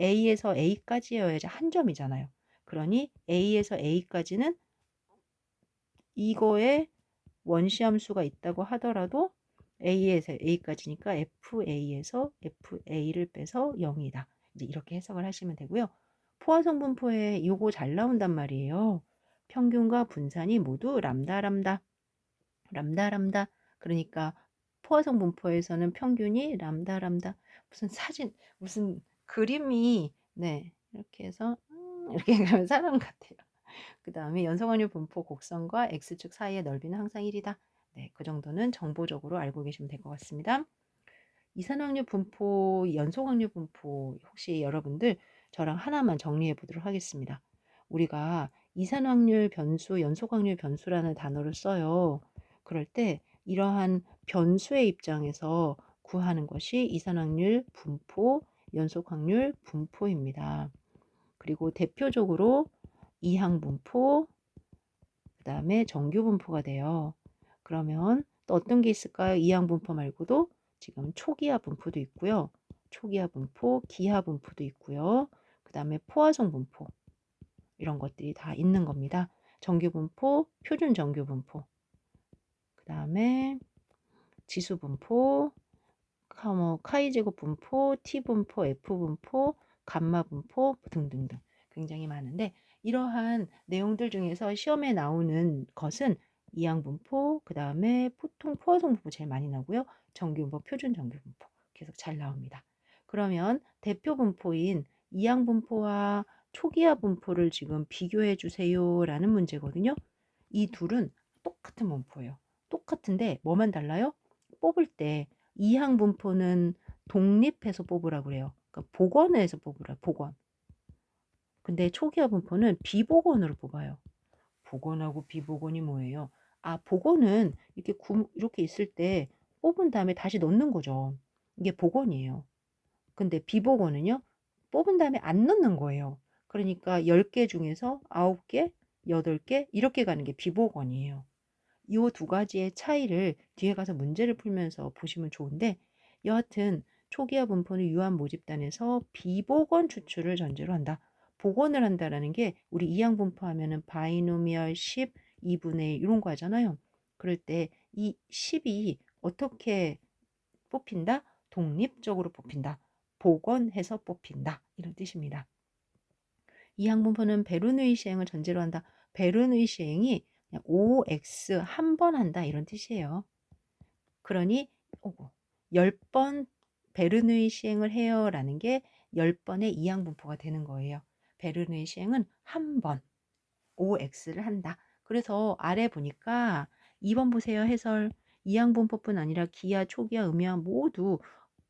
A에서 A까지여야지 한 점이잖아요. 그러니 A에서 A까지는 이거에 원시함수가 있다고 하더라도 A에서 A까지니까 FA에서 FA를 빼서 0이다. 이제 이렇게 해석을 하시면 되고요. 포화성 분포에 요거 잘 나온단 말이에요. 평균과 분산이 모두 람다 람다 람다 람다. 그러니까 포화성 분포에서는 평균이 람다 람다. 무슨 사진 무슨 그림이 네 이렇게 해서 이렇게 가면 사람 같아요. 그 다음에 연성확률 분포 곡선과 X축 사이의 넓이는 항상 1이다. 네, 그 정도는 정보적으로 알고 계시면 될 것 같습니다. 이산확률 분포, 연속확률 분포 혹시 여러분들 저랑 하나만 정리해 보도록 하겠습니다. 우리가 이산확률 변수, 연속확률 변수라는 단어를 써요. 그럴 때 이러한 변수의 입장에서 구하는 것이 이산확률 분포, 연속확률 분포입니다. 그리고 대표적으로 이항분포, 그 다음에 정규분포가 돼요. 그러면 또 어떤 게 있을까요? 이항분포 말고도 지금 초기화 분포도 있고요. 초기화 분포, 기하 분포도 있고요. 그 다음에 포화성 분포 이런 것들이 다 있는 겁니다. 정규분포, 표준 정규분포, 그 다음에 지수분포, 카이제곱 분포, T분포, F분포, 감마분포 등등등 굉장히 많은데 이러한 내용들 중에서 시험에 나오는 것은 이항분포, 그 다음에 보통 포화성 분포 제일 많이 나오고요. 정규분포, 표준 정규분포 계속 잘 나옵니다. 그러면 대표 분포인 이항분포와 초기화 분포를 지금 비교해 주세요 라는 문제거든요. 이 둘은 똑같은 분포예요. 똑같은데 뭐만 달라요? 뽑을 때 이항 분포는 독립해서 뽑으라고 그래요. 그러니까 복원해서 뽑으라, 복원. 근데 초기화 분포는 비복원으로 뽑아요. 복원하고 비복원이 뭐예요? 아, 복원은 이렇게 있을 때 뽑은 다음에 다시 넣는 거죠. 이게 복원이에요. 근데 비복원은요, 뽑은 다음에 안 넣는 거예요. 그러니까 10개 중에서 9개, 8개 이렇게 가는 게 비복원이에요. 이 두 가지의 차이를 뒤에 가서 문제를 풀면서 보시면 좋은데 여하튼 초기화 분포는 유한 모집단에서 비복원 추출을 전제로 한다. 복원을 한다라는 게 우리 이항 분포하면은 바이노미얼 10, 2분의 1 이런 거 하잖아요. 그럴 때 이 10이 어떻게 뽑힌다? 독립적으로 뽑힌다. 복원해서 뽑힌다. 이런 뜻입니다. 이항 분포는 베르누이 시행을 전제로 한다. 베르누이 시행이 그냥 OX 한 번 한다 이런 뜻이에요. 그러니 10번 베르누이 시행을 해요라는 게 10번의 이항 분포가 되는 거예요. 베르누이 시행은 한 번 OX를 한다. 그래서 아래 보니까 2번 보세요. 해설 이항 분포뿐 아니라 기하, 초기화, 음이항 모두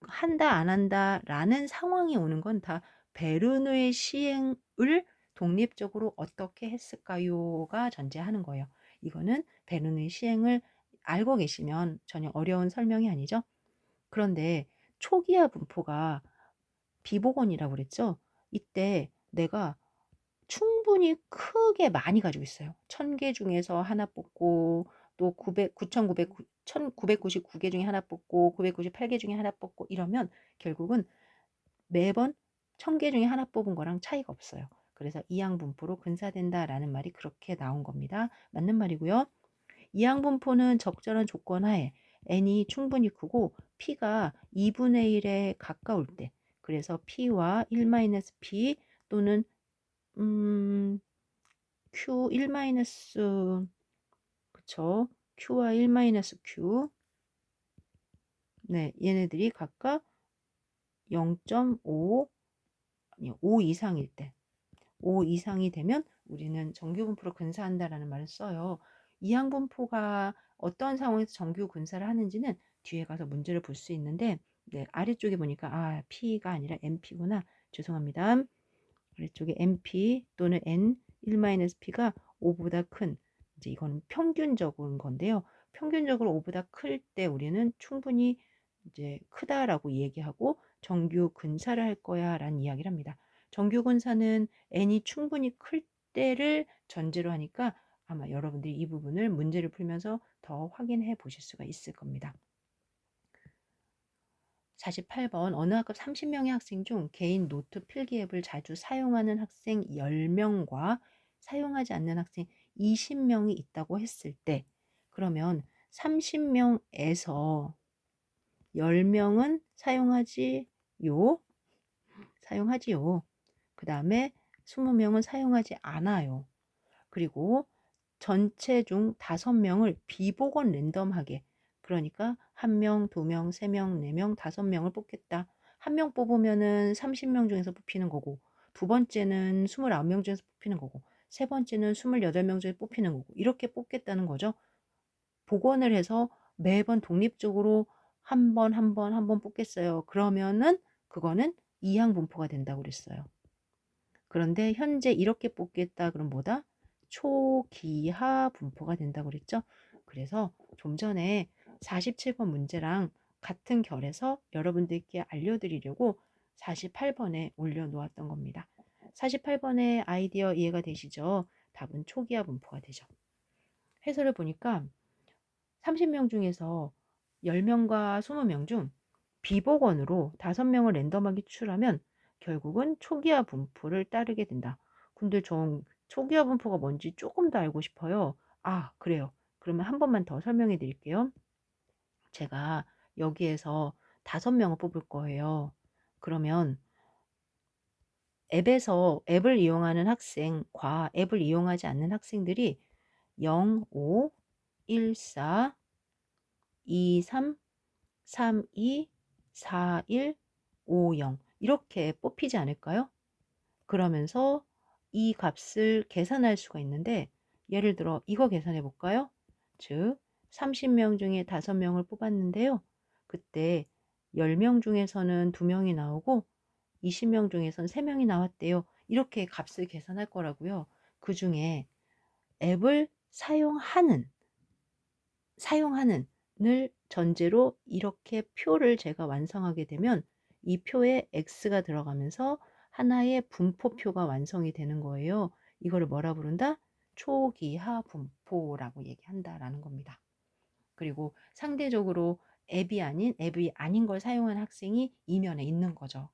한다 안 한다라는 상황이 오는 건 다 베르누이 시행을 독립적으로 어떻게 했을까요가 전제하는 거예요. 이거는 베르누이 시행을 알고 계시면 전혀 어려운 설명이 아니죠. 그런데 초기화 분포가 비복원이라고 그랬죠. 이때 내가 충분히 크게 많이 가지고 있어요. 1000개 중에서 하나 뽑고 또 1999개 중에 하나 뽑고 998개 중에 하나 뽑고 이러면 결국은 매번 1000개 중에 하나 뽑은 거랑 차이가 없어요. 그래서 이항분포로 근사된다라는 말이 그렇게 나온 겁니다. 맞는 말이고요. 이항분포는 적절한 조건 하에 n이 충분히 크고 p가 2분의 1에 가까울 때 그래서 p와 1-p 또는 Q1- 그쵸? Q와 1-Q 네, 얘네들이 각각 0.5 아니 5 이상일 때 5 이상이 되면 우리는 정규분포로 근사한다라는 말을 써요. 이항분포가 어떤 상황에서 정규 근사를 하는지는 뒤에 가서 문제를 볼 수 있는데 네, 아래쪽에 보니까 아, P가 아니라 NP구나. 죄송합니다. 아래쪽에 NP 또는 N 1-P가 5보다 큰 이제 이건 평균적인 건데요. 평균적으로 5보다 클 때 우리는 충분히 이제 크다라고 얘기하고 정규 근사를 할 거야라는 이야기를 합니다. 정규 근사는 n이 충분히 클 때를 전제로 하니까 아마 여러분들이 이 부분을 문제를 풀면서 더 확인해 보실 수가 있을 겁니다. 48번 어느 학급 30명의 학생 중 개인 노트 필기 앱을 자주 사용하는 학생 10명과 사용하지 않는 학생 20명이 있다고 했을 때 그러면 30명에서 10명은 사용하지요. 그 다음에 20명은 사용하지 않아요. 그리고 전체 중 5명을 비보건 랜덤하게 그러니까 1명, 2명, 3명, 4명, 5명을 뽑겠다. 1명 뽑으면은 30명 중에서 뽑히는 거고 두 번째는 29명 중에서 뽑히는 거고 세 번째는 28명 중에서 뽑히는 거고 이렇게 뽑겠다는 거죠. 복원을 해서 매번 독립적으로 한 번 뽑겠어요. 그러면은 그거는 이항 분포가 된다고 그랬어요. 그런데 현재 이렇게 뽑겠다 그럼 뭐다? 초기하 분포가 된다고 그랬죠. 그래서 좀 전에 47번 문제랑 같은 결에서 여러분들께 알려드리려고 48번에 올려놓았던 겁니다. 48번의 아이디어 이해가 되시죠? 답은 초기하 분포가 되죠. 해설을 보니까 30명 중에서 10명과 20명 중 비복원으로 5명을 랜덤하게 추출하면 결국은 초기화 분포를 따르게 된다. 근데 전 초기화 분포가 뭔지 조금 더 알고 싶어요. 아, 그래요. 그러면 한 번만 더 설명해 드릴게요. 제가 여기에서 5명을 뽑을 거예요. 그러면 앱을 이용하는 학생과 앱을 이용하지 않는 학생들이 0, 5, 1, 4, 2, 3, 3, 2, 4, 1, 5, 0 이렇게 뽑히지 않을까요? 그러면서 이 값을 계산할 수가 있는데 예를 들어 이거 계산해 볼까요? 즉 30명 중에 5명을 뽑았는데요. 그때 10명 중에서는 2명이 나오고 20명 중에서는 3명이 나왔대요. 이렇게 값을 계산할 거라고요. 그 중에 앱을 사용하는을 전제로 이렇게 표를 제가 완성하게 되면 이 표에 X가 들어가면서 하나의 분포표가 완성이 되는 거예요. 이거를 뭐라 부른다? 초기하 분포라고 얘기한다라는 겁니다. 그리고 상대적으로 앱이 아닌 걸 사용한 학생이 이면에 있는 거죠.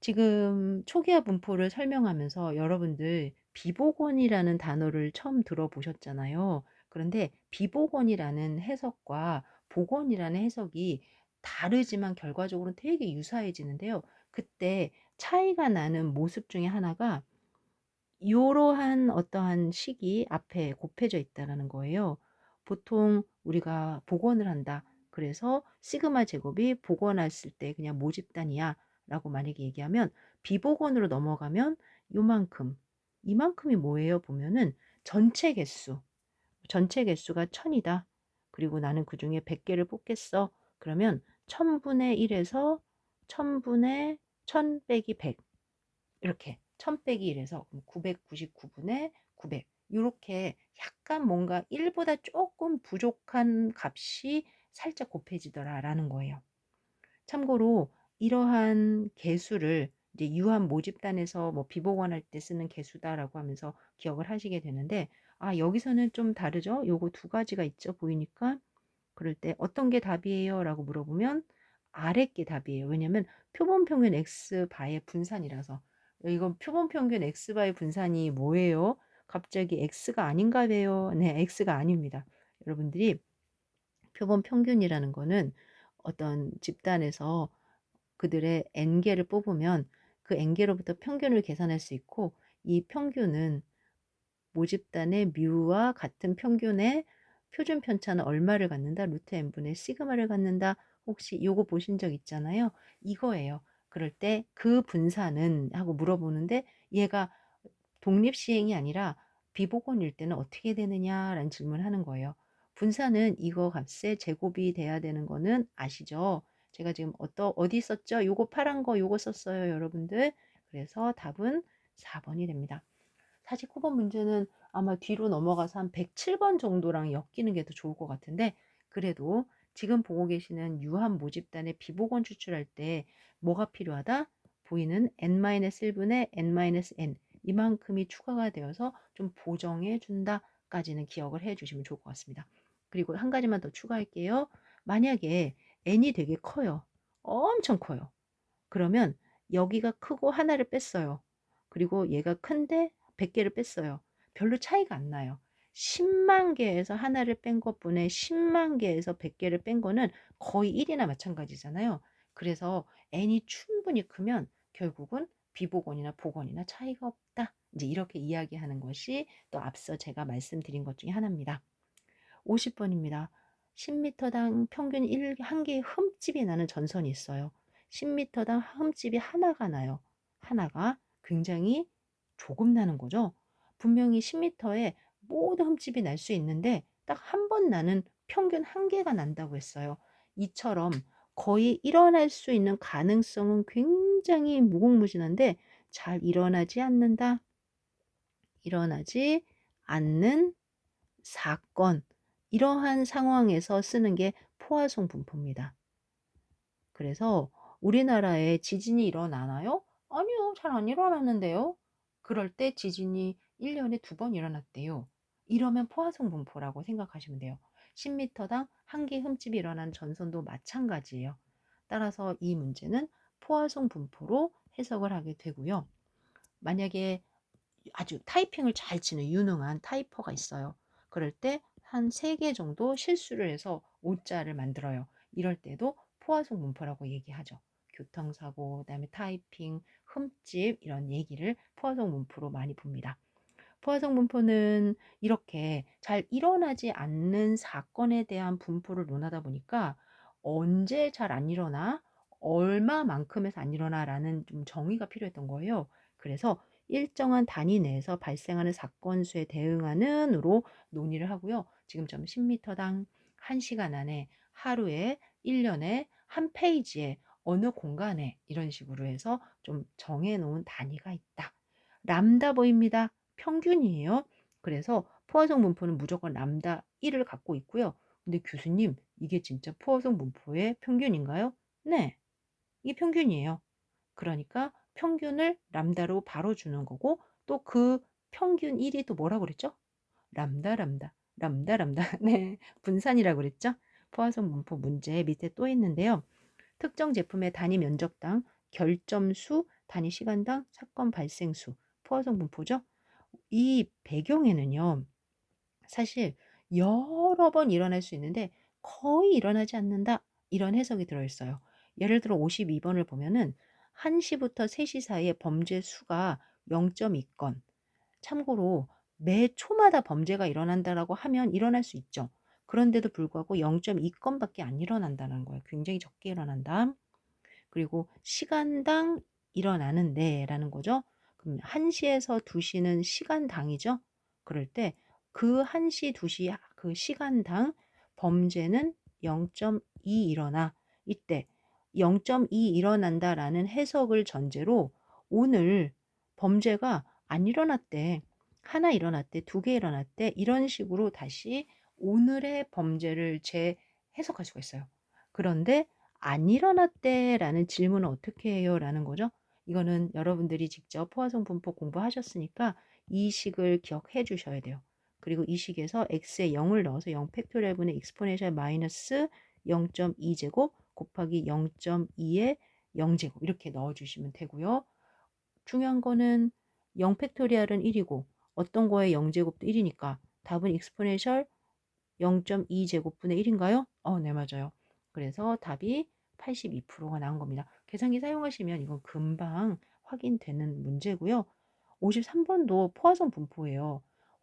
지금 초기화 분포를 설명하면서 여러분들 비복원이라는 단어를 처음 들어보셨잖아요. 그런데 비복원이라는 해석과 복원이라는 해석이 다르지만 결과적으로는 되게 유사해지는데요. 그때 차이가 나는 모습 중에 하나가 이러한 어떠한 식이 앞에 곱해져 있다라는 거예요. 보통 우리가 복원을 한다. 그래서 시그마 제곱이 복원했을 때 그냥 모집단이야 라고 만약에 얘기하면 비복원으로 넘어가면 요만큼 이만큼이 뭐예요? 보면은 전체 개수가 1000이다. 그리고 나는 그 중에 100개를 뽑겠어. 그러면 1000분의 1에서 1000분의 1000 빼기 100 이렇게 1000 빼기 1에서 999분의 900 이렇게 약간 뭔가 1보다 조금 부족한 값이 살짝 곱해지더라라는 거예요. 참고로 이러한 개수를 이제 유한 모집단에서 뭐 비복원할 때 쓰는 개수다라고 하면서 기억을 하시게 되는데 아 여기서는 좀 다르죠. 요거 두 가지가 있죠. 보이니까 그럴 때 어떤 게 답이에요? 라고 물어보면 아래 게 답이에요. 왜냐면 표본 평균 x 바의 분산이라서 이건 표본 평균 x 바의 분산이 뭐예요? 갑자기 x가 아닌가 봐요. 네, x가 아닙니다. 여러분들이 표본 평균이라는 거는 어떤 집단에서 그들의 n개를 뽑으면 그 n개로부터 평균을 계산할 수 있고 이 평균은 모집단의 뮤와 같은 평균의 표준 편차는 얼마를 갖는다? 루트 n분의 시그마를 갖는다. 혹시 요거 보신 적 있잖아요. 이거예요. 그럴 때 그 분산은 하고 물어보는데 얘가 독립시행이 아니라 비복원일 때는 어떻게 되느냐라는 질문을 하는 거예요. 분산은 이거 값의 제곱이 돼야 되는 거는 아시죠? 제가 지금 어디 썼죠? 요거 파란 거 요거 썼어요, 여러분들. 그래서 답은 4번이 됩니다. 49번 문제는 아마 뒤로 넘어가서 한 107번 정도랑 엮이는 게 더 좋을 것 같은데 그래도 지금 보고 계시는 유한 모집단의 비복원 추출할 때 뭐가 필요하다? 보이는 n-1분의 n-n 이만큼이 추가가 되어서 좀 보정해 준다까지는 기억을 해 주시면 좋을 것 같습니다. 그리고 한 가지만 더 추가할게요. 만약에 n이 되게 커요. 엄청 커요. 그러면 여기가 크고 하나를 뺐어요. 그리고 얘가 큰데 100개를 뺐어요. 별로 차이가 안 나요. 10만 개에서 하나를 뺀 것분에 10만 개에서 100개를 뺀 거는 거의 1이나 마찬가지잖아요. 그래서 n이 충분히 크면 결국은 비복원이나 복원이나 차이가 없다. 이제 이렇게 이야기하는 것이 또 앞서 제가 말씀드린 것 중에 하나입니다. 50번입니다. 10m당 평균 1개의 흠집이 나는 전선이 있어요. 10m당 흠집이 하나가 나요. 하나가 굉장히 조금 나는 거죠. 분명히 10m에 모든 흠집이 날 수 있는데 딱 한 번 나는 평균 한 개가 난다고 했어요. 이처럼 거의 일어날 수 있는 가능성은 굉장히 무궁무진한데 잘 일어나지 않는다. 일어나지 않는 사건, 이러한 상황에서 쓰는 게 포화송 분포입니다. 그래서 우리나라에 지진이 일어나나요? 아니요, 잘 안 일어나는데요. 그럴 때 지진이 1년에 2번 일어났대요. 이러면 포화송 분포라고 생각하시면 돼요. 10m당 한 개 흠집이 일어나는 전선도 마찬가지예요. 따라서 이 문제는 포화송 분포로 해석을 하게 되고요. 만약에 아주 타이핑을 잘 치는 유능한 타이퍼가 있어요. 그럴 때 한 3개 정도 실수를 해서 오자를 만들어요. 이럴 때도 포화송 문포라고 얘기하죠. 교통사고, 그다음에 타이핑, 흠집 이런 얘기를 포화송 문포로 많이 봅니다. 포화송 분포는 이렇게 잘 일어나지 않는 사건에 대한 분포를 논하다 보니까 언제 잘 안 일어나, 얼마만큼에서 안 일어나라는 좀 정의가 필요했던 거예요. 그래서 일정한 단위 내에서 발생하는 사건 수에 대응하는으로 논의를 하고요. 지금처럼 10m당 1시간 안에, 하루에, 1년에, 한 페이지에, 어느 공간에 이런 식으로 해서 좀 정해놓은 단위가 있다. 람다 보입니다. 평균이에요. 그래서 포화송 분포는 무조건 람다 1을 갖고 있고요. 근데 교수님, 이게 진짜 포화송 분포의 평균인가요? 네, 이게 평균이에요. 그러니까 평균을 람다로 바로 주는 거고 또 그 평균 1이 또 뭐라고 그랬죠? 람다 람다 람다 람다 네, 분산이라고 그랬죠? 포화송 분포 문제 밑에 또 있는데요. 특정 제품의 단위 면적당, 결점수, 단위 시간당, 사건 발생수, 포화송 분포죠. 이 배경에는요. 사실 여러 번 일어날 수 있는데 거의 일어나지 않는다. 이런 해석이 들어있어요. 예를 들어 52번을 보면은 1시부터 3시 사이에 범죄 수가 0.2건. 참고로 매 초마다 범죄가 일어난다라고 하면 일어날 수 있죠. 그런데도 불구하고 0.2건밖에 안 일어난다는 거예요. 굉장히 적게 일어난다. 그리고 시간당 일어나는데라는 거죠. 그럼 1시에서 2시는 시간당이죠. 그럴 때 그 1시, 2시 그 시간당 범죄는 0.2 일어나. 이때 0.2 일어난다라는 해석을 전제로 오늘 범죄가 안 일어났대. 하나 일어났대. 2개 일어났대. 이런 식으로 다시 오늘의 범죄를 재해석할 수가 있어요. 그런데 안 일어났대라는 질문은 어떻게 해요? 라는 거죠. 이거는 여러분들이 직접 포화송 분포 공부하셨으니까 이 식을 기억해 주셔야 돼요. 그리고 이 식에서 x에 0을 넣어서 0 팩토리얼 분의 익스포넨셜 마이너스 0.2제곱 곱하기 0.2의 0제곱 이렇게 넣어주시면 되고요. 중요한 거는 0 팩토리얼은 1이고 어떤 거에 0제곱도 1이니까 답은 익스포넨셜 0.2제곱분의 1인가요? 네, 맞아요. 그래서 답이 82%가 나온 겁니다. 계산기 사용하시면 이건 금방 확인되는 문제고요. 53번도 포화송 분포예요.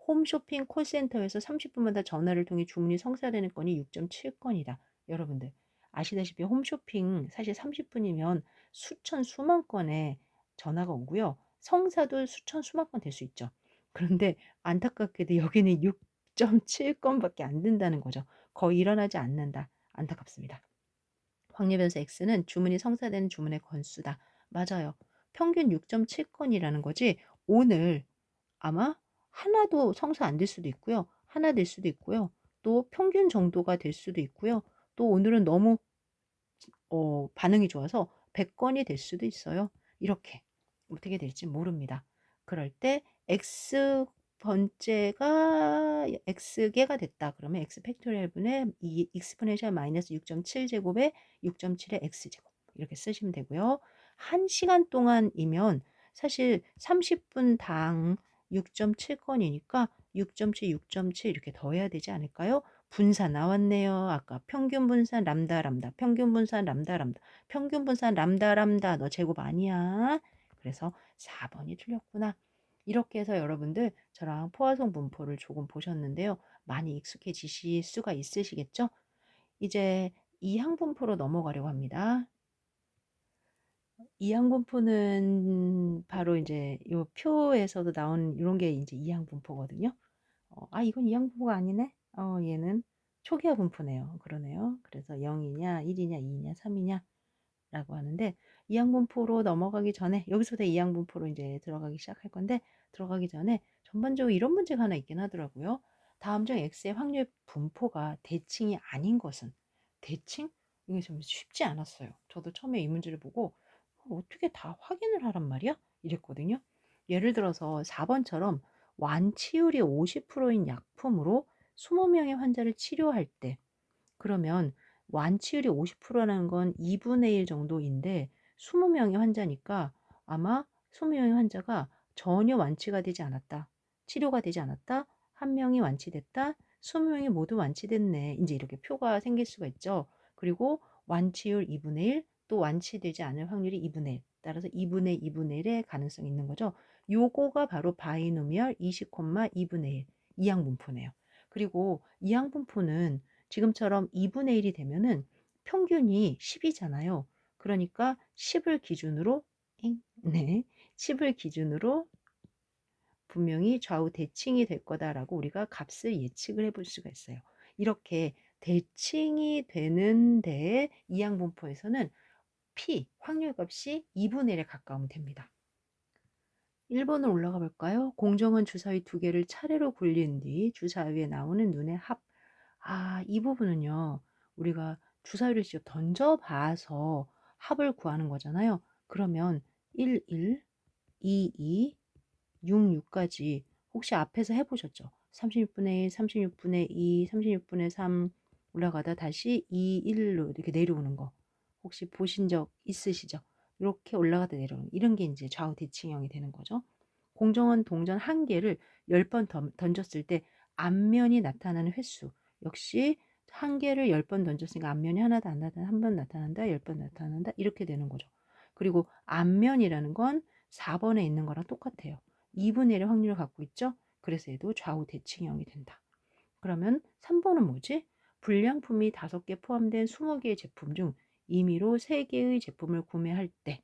홈쇼핑 콜센터에서 30분마다 전화를 통해 주문이 성사되는 건이 6.7건이다. 여러분들 아시다시피 홈쇼핑 사실 30분이면 수천 수만 건의 전화가 오고요. 성사도 수천 수만 건 될 수 있죠. 그런데 안타깝게도 여기는 6.7건밖에 안 된다는 거죠. 거의 일어나지 않는다. 안타깝습니다. 확률변수 x는 주문이 성사되는 주문의 건수다. 맞아요. 평균 6.7건이라는 거지. 오늘 아마 하나도 성사 안 될 수도 있고요. 하나 될 수도 있고요. 또 평균 정도가 될 수도 있고요. 또 오늘은 너무 반응이 좋아서 100건이 될 수도 있어요. 이렇게 어떻게 될지 모릅니다. 그럴 때 x 번째가 x개가 됐다. 그러면 x 팩토리얼 분의 이 익스포넨셜 마이너스 6.7 제곱에 6.7의 x제곱 이렇게 쓰시면 되고요. 1시간 동안이면 사실 30분당 6.7 건이니까 6.7, 6.7 이렇게 더해야 되지 않을까요? 분산 나왔네요. 아까 평균 분산 람다 람다, 평균 분산 람다 람다, 평균 분산 람다 람다 너 제곱 아니야. 그래서 4번이 틀렸구나. 이렇게 해서 여러분들 저랑 포화송 분포를 조금 보셨는데요. 많이 익숙해지실 수가 있으시겠죠? 이제 이항 분포로 넘어가려고 합니다. 이항 분포는 바로 이제 요 표에서도 나온 이런 게 이제 이항 분포거든요. 이건 이항 분포가 아니네. 얘는 초기화 분포네요. 그러네요. 그래서 0이냐, 1이냐, 2이냐, 3이냐 라고 하는데 이항분포로 넘어가기 전에 여기서부터 이항분포로 이제 들어가기 시작할 건데 들어가기 전에 전반적으로 이런 문제가 하나 있긴 하더라고요. 다음 중 X의 확률 분포가 대칭이 아닌 것은 대칭? 이게 좀 쉽지 않았어요. 저도 처음에 이 문제를 보고 어떻게 다 확인을 하란 말이야? 이랬거든요. 예를 들어서 4번처럼 완치율이 50%인 약품으로 20명의 환자를 치료할 때 그러면 완치율이 50%라는 건 2분의 1 정도인데 20명의 환자니까 아마 20명의 환자가 전혀 완치가 되지 않았다. 치료가 되지 않았다. 1명이 완치됐다. 20명이 모두 완치됐네. 이제 이렇게 표가 생길 수가 있죠. 그리고 완치율 2분의 1, 또 완치되지 않을 확률이 2분의 1. 따라서 2분의 2분의 1의 가능성이 있는 거죠. 요거가 바로 바이노미얼 20, 2분의 1 이항분포네요. 그리고 이항분포는 지금처럼 2분의 1이 되면은 평균이 10이잖아요. 그러니까 10을 기준으로 네. 10을 기준으로 분명히 좌우 대칭이 될 거다라고 우리가 값을 예측을 해볼 수가 있어요. 이렇게 대칭이 되는 데에 이항분포에서는 P 확률값이 2분의 1에 가까우면 됩니다. 1번으로 올라가 볼까요? 공정한 주사위 두 개를 차례로 굴린 뒤 주사위에 나오는 눈의 합. 이 부분은요. 우리가 주사위를 직접 던져봐서 합을 구하는 거잖아요. 그러면 1, 1, 2, 2, 6, 6까지 혹시 앞에서 해보셨죠? 36분의 1, 36분의 2, 36분의 3 올라가다 다시 2, 1로 이렇게 내려오는 거. 혹시 보신 적 있으시죠? 이렇게 올라가다 내려오는 이런 게 이제 좌우 대칭형이 되는 거죠. 공정원 동전 한 개를 10번 던졌을 때 앞면이 나타나는 횟수 역시 한 개를 10번 던졌으니까 앞면이 하나도 안 나타나 한 번 나타난다 10번 나타난다 이렇게 되는 거죠. 그리고 앞면이라는 건 4번에 있는 거랑 똑같아요. 2분의 1의 확률을 갖고 있죠. 그래서 얘도 좌우 대칭형이 된다. 그러면 3번은 뭐지? 불량품이 5개 포함된 20개의 제품 중 임의로 3개의 제품을 구매할 때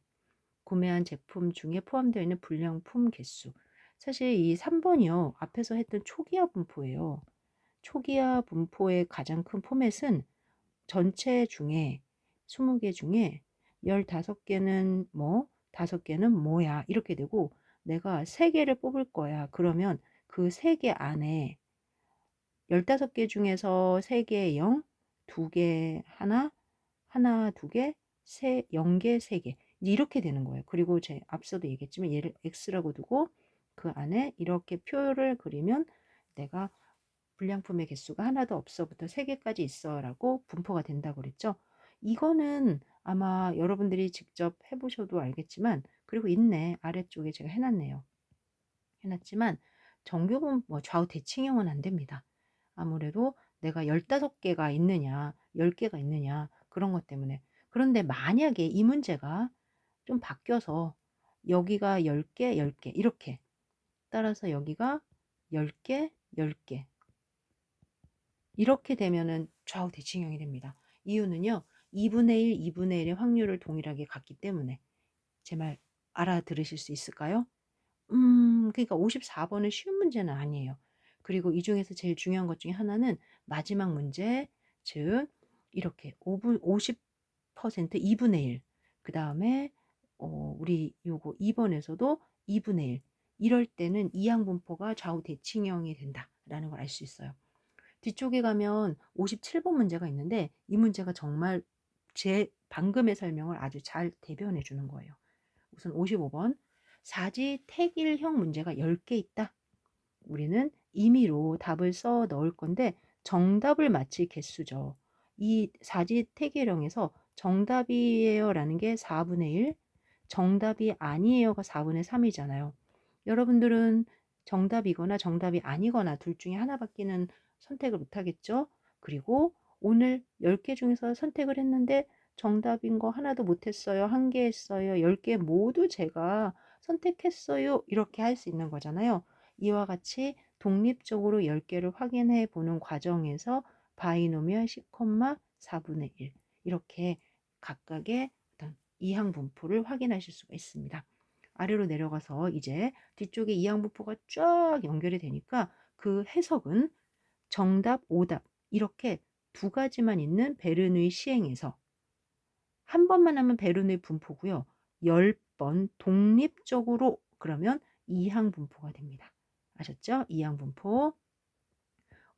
구매한 제품 중에 포함되어 있는 불량품 개수. 사실 이 3번이요. 앞에서 했던 초기화 분포예요. 초기화 분포의 가장 큰 포맷은 전체 중에 20개 중에 15개는 뭐, 5개는 뭐야. 이렇게 되고 내가 3개를 뽑을 거야. 그러면 그 3개 안에 15개 중에서 3개 0, 2개 하나, 하나 2개, 0개 3개. 이렇게 되는 거예요. 그리고 제 앞서도 얘기했지만 얘를 X라고 두고 그 안에 이렇게 표를 그리면 내가 불량품의 개수가 하나도 없어부터 3개까지 있어라고 분포가 된다고 그랬죠. 이거는 아마 여러분들이 직접 해보셔도 알겠지만 그리고 있네. 아래쪽에 제가 해놨네요. 해놨지만 정규분 좌우 대칭형은 안 됩니다. 아무래도 내가 15개가 있느냐 10개가 있느냐 그런 것 때문에 그런데 만약에 이 문제가 좀 바뀌어서 여기가 10개 10개 이렇게 따라서 여기가 10개 10개 이렇게 되면은 좌우 대칭형이 됩니다. 이유는요. 2분의 1, 2분의 1의 확률을 동일하게 갖기 때문에 제 말 알아들으실 수 있을까요? 그러니까 54번은 쉬운 문제는 아니에요. 그리고 이 중에서 제일 중요한 것 중에 하나는 마지막 문제, 즉 이렇게 50% 2분의 1. 그다음에 우리 요거 2번에서도 2분의 1. 이럴 때는 이항분포가 좌우 대칭형이 된다라는 걸 알 수 있어요. 뒤쪽에 가면 57번 문제가 있는데 이 문제가 정말 제 방금의 설명을 아주 잘 대변해 주는 거예요. 우선 55번 사지택일형 문제가 10개 있다. 우리는 임의로 답을 써 넣을 건데 정답을 맞힐 개수죠. 이 사지택일형에서 정답이에요라는 게 4분의 1, 정답이 아니에요가 4분의 3이잖아요. 여러분들은 정답이거나 정답이 아니거나 둘 중에 하나밖에는 선택을 못 하겠죠. 그리고 오늘 10개 중에서 선택을 했는데 정답인 거 하나도 못 했어요. 1개 했어요. 10개 모두 제가 선택했어요. 이렇게 할 수 있는 거잖아요. 이와 같이 독립적으로 10개를 확인해 보는 과정에서 바이노미얼 10,4분의 1 이렇게 각각의 어떤 이항 분포를 확인하실 수가 있습니다. 아래로 내려가서 이제 뒤쪽에 이항 분포가 쫙 연결이 되니까 그 해석은 정답, 오답 이렇게 두 가지만 있는 베르누이 시행에서 한 번만 하면 베르누이 분포고요. 10번 독립적으로 그러면 이항 분포가 됩니다. 아셨죠? 이항 분포.